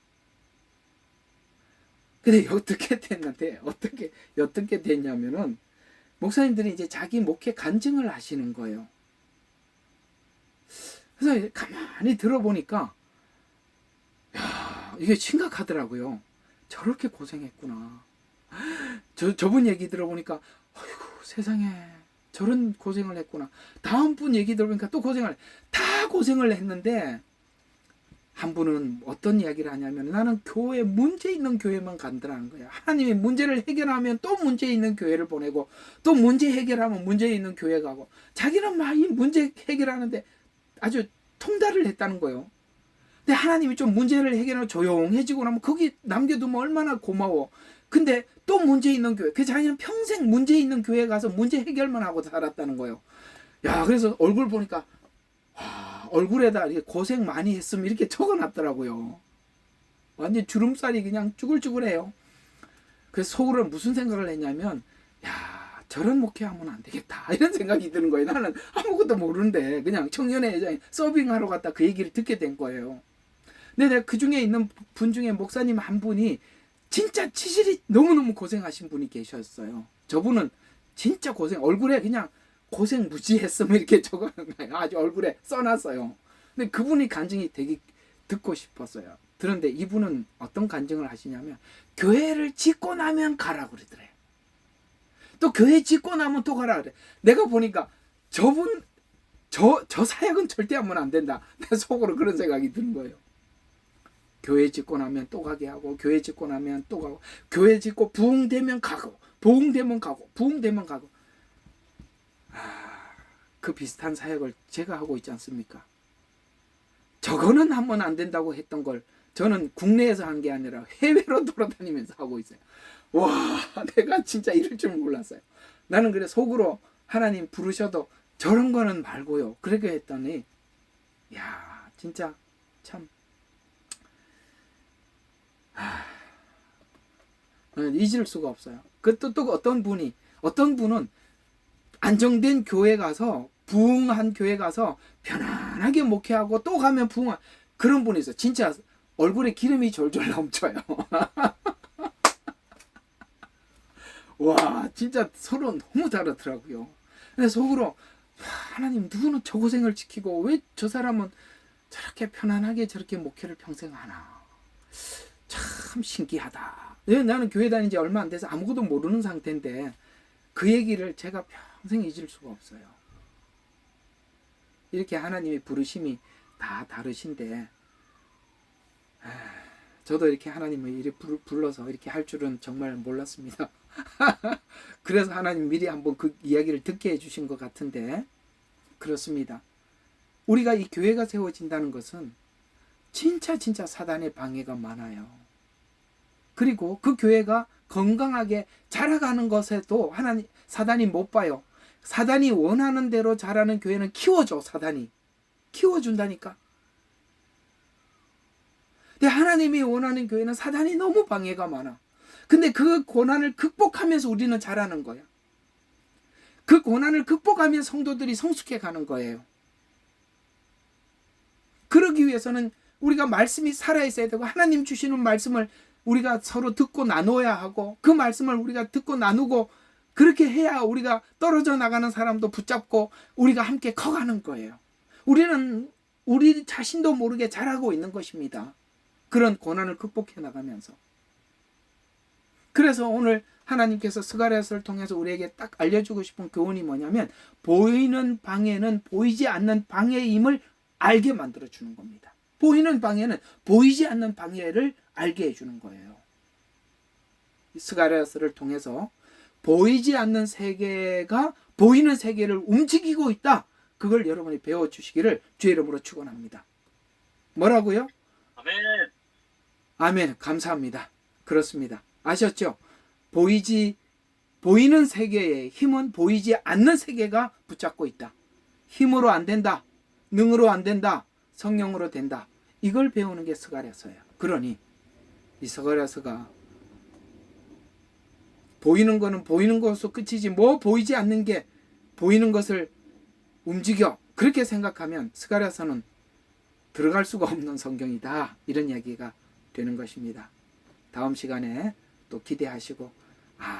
근데 어떻게 됐는데 어떻게 엿듣게 됐냐면은 목사님들이 이제 자기 목회 간증을 하시는 거예요. 그래서 가만히 들어보니까 야, 이게 심각하더라고요. 저렇게 고생했구나. 저분 얘기 들어보니까 아이고 세상에 저런 고생을 했구나. 다음 분 얘기 들어보니까 또 다 고생을 했는데 한 분은 어떤 이야기를 하냐면 나는 교회 문제 있는 교회만 간다는 거야. 하나님이 문제를 해결하면 또 문제 있는 교회를 보내고 또 문제 해결하면 문제 있는 교회 가고 자기는 막 이 문제 해결하는데 아주 통달을 했다는 거예요. 근데 하나님이 좀 문제를 해결하면 조용해지고 나면 거기 남겨두면 얼마나 고마워. 근데 또 문제 있는 교회. 그 자기는 평생 문제 있는 교회 가서 문제 해결만 하고 살았다는 거예요. 야, 그래서 얼굴 보니까 와, 얼굴에다 이렇게 고생 많이 했으면 이렇게 적어놨더라고요. 완전 주름살이 그냥 쭈글쭈글해요. 그래서 속으로 무슨 생각을 했냐면, 야, 저런 목회하면 안 되겠다. 이런 생각이 드는 거예요. 나는 아무것도 모르는데 그냥 청년회 회장에 서빙하러 갔다 그 얘기를 듣게 된 거예요. 근데 내가 그 중에 있는 분 중에 목사님 한 분이 진짜 치질이 너무너무 고생하신 분이 계셨어요. 저분은 진짜 얼굴에 그냥 고생 무지했으면 이렇게 적어놓은 거예요. 아주 얼굴에 써놨어요. 근데 그분이 간증이 되게 듣고 싶었어요. 그런데 이분은 어떤 간증을 하시냐면 교회를 짓고 나면 가라 그러더래요. 또 교회 짓고 나면 또 가라 그래. 내가 보니까 저분 저 사역은 절대 하면 안 된다. 내 속으로 그런 생각이 드는 거예요. 교회 짓고 나면 또 가게 하고 교회 짓고 나면 또 가고 교회 짓고 부흥되면 가고 부흥되면 가고 부흥되면 가고 그 비슷한 사역을 제가 하고 있지 않습니까? 저거는 하면 안 된다고 했던 걸 저는 국내에서 한 게 아니라 해외로 돌아다니면서 하고 있어요. 와, 내가 진짜 이럴 줄 몰랐어요. 나는 그래 속으로 하나님 부르셔도 저런 거는 말고요. 그렇게 했더니 야, 진짜 참 잊을 수가 없어요. 또 어떤 분은 안정된 교회 가서 부흥한 교회 가서 편안하게 목회하고 또 가면 부흥한 그런 분이 있어요. 진짜 얼굴에 기름이 졸졸 넘쳐요. 와, 진짜 서로 너무 다르더라고요. 근데 속으로 하나님 누구는 저 고생을 지키고 왜 저 사람은 저렇게 편안하게 저렇게 목회를 평생 하나. 참 신기하다. 나는 교회 다닌 지 얼마 안 돼서 아무것도 모르는 상태인데 그 얘기를 제가 평생 잊을 수가 없어요. 이렇게 하나님의 부르심이 다 다르신데 저도 이렇게 하나님을 이렇게 불러서 이렇게 할 줄은 정말 몰랐습니다. 그래서 하나님 미리 한번 그 이야기를 듣게 해주신 것 같은데 그렇습니다. 우리가 이 교회가 세워진다는 것은 진짜 사단의 방해가 많아요. 그리고 그 교회가 건강하게 자라가는 것에도 사단이 못 봐요. 사단이 원하는 대로 자라는 교회는 키워줘. 사단이 키워준다니까. 근데 하나님이 원하는 교회는 사단이 너무 방해가 많아. 근데 그 고난을 극복하면서 우리는 자라는 거야. 그 고난을 극복하면 성도들이 성숙해 가는 거예요. 그러기 위해서는 우리가 말씀이 살아있어야 되고 하나님 주시는 말씀을 우리가 서로 듣고 나눠야 하고 그 말씀을 우리가 듣고 나누고 그렇게 해야 우리가 떨어져 나가는 사람도 붙잡고 우리가 함께 커가는 거예요. 우리는 우리 자신도 모르게 자라고 있는 것입니다. 그런 고난을 극복해 나가면서. 그래서 오늘 하나님께서 스가랴서를 통해서 우리에게 딱 알려주고 싶은 교훈이 뭐냐면 보이는 방해는 보이지 않는 방해임을 알게 만들어주는 겁니다. 보이는 방해는 보이지 않는 방해를 알게 해주는 거예요. 스가랴서를 통해서 보이지 않는 세계가 보이는 세계를 움직이고 있다. 그걸 여러분이 배워주시기를 주의 이름으로 축원합니다. 뭐라고요? 아멘. 아멘. 감사합니다. 그렇습니다. 아셨죠? 보이는 세계의 힘은 보이지 않는 세계가 붙잡고 있다. 힘으로 안 된다. 능으로 안 된다. 성령으로 된다. 이걸 배우는 게 스가랴서예요. 그러니 이 스가랴서가 보이는 거는 보이는 것으로 끝이지 뭐 보이지 않는 게 보이는 것을 움직여. 그렇게 생각하면 스가랴서는 들어갈 수가 없는 성경이다. 이런 이야기가 되는 것입니다. 다음 시간에 또 기대하시고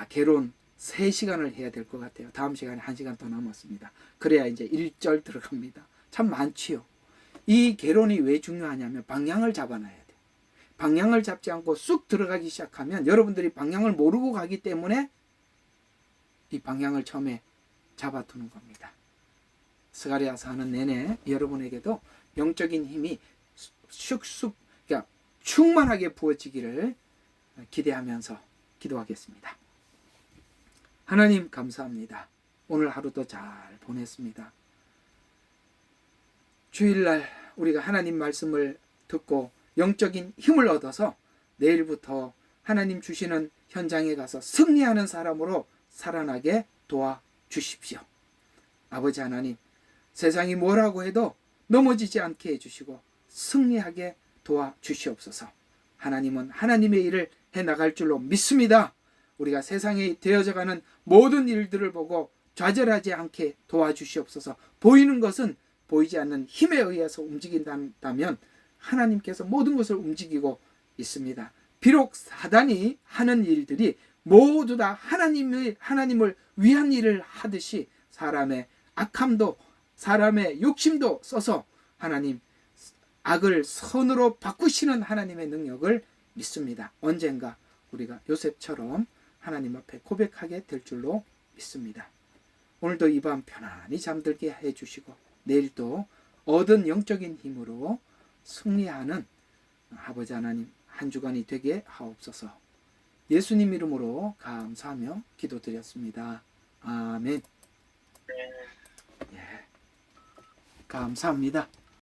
개론 3시간을 해야 될 것 같아요. 다음 시간에 1시간 더 남았습니다. 그래야 이제 1절 들어갑니다. 참 많지요. 이 개론이 왜 중요하냐면 방향을 잡아놔야 돼. 방향을 잡지 않고 쑥 들어가기 시작하면 여러분들이 방향을 모르고 가기 때문에 이 방향을 처음에 잡아두는 겁니다. 스가랴서 하는 내내 여러분에게도 영적인 힘이 쑥쑥 그러니까 충만하게 부어지기를 기대하면서 기도하겠습니다. 하나님 감사합니다. 오늘 하루도 잘 보냈습니다. 주일날 우리가 하나님 말씀을 듣고 영적인 힘을 얻어서 내일부터 하나님 주시는 현장에 가서 승리하는 사람으로 살아나게 도와주십시오. 아버지 하나님, 세상이 뭐라고 해도 넘어지지 않게 해주시고 승리하게 도와주시옵소서. 하나님은 하나님의 일을 해나갈 줄로 믿습니다. 우리가 세상에 되어져가는 모든 일들을 보고 좌절하지 않게 도와주시옵소서. 보이는 것은 보이지 않는 힘에 의해서 움직인다면 하나님께서 모든 것을 움직이고 있습니다. 비록 사단이 하는 일들이 모두 다 하나님을 위한 일을 하듯이 사람의 악함도 사람의 욕심도 써서 하나님 악을 선으로 바꾸시는 하나님의 능력을 믿습니다. 언젠가 우리가 요셉처럼 하나님 앞에 고백하게 될 줄로 믿습니다. 오늘도 이 밤 편안히 잠들게 해주시고 내일도 얻은 영적인 힘으로 승리하는 아버지 하나님 한 주간이 되게 하옵소서. 예수님 이름으로 감사하며 기도드렸습니다. 아멘. 예, 감사합니다.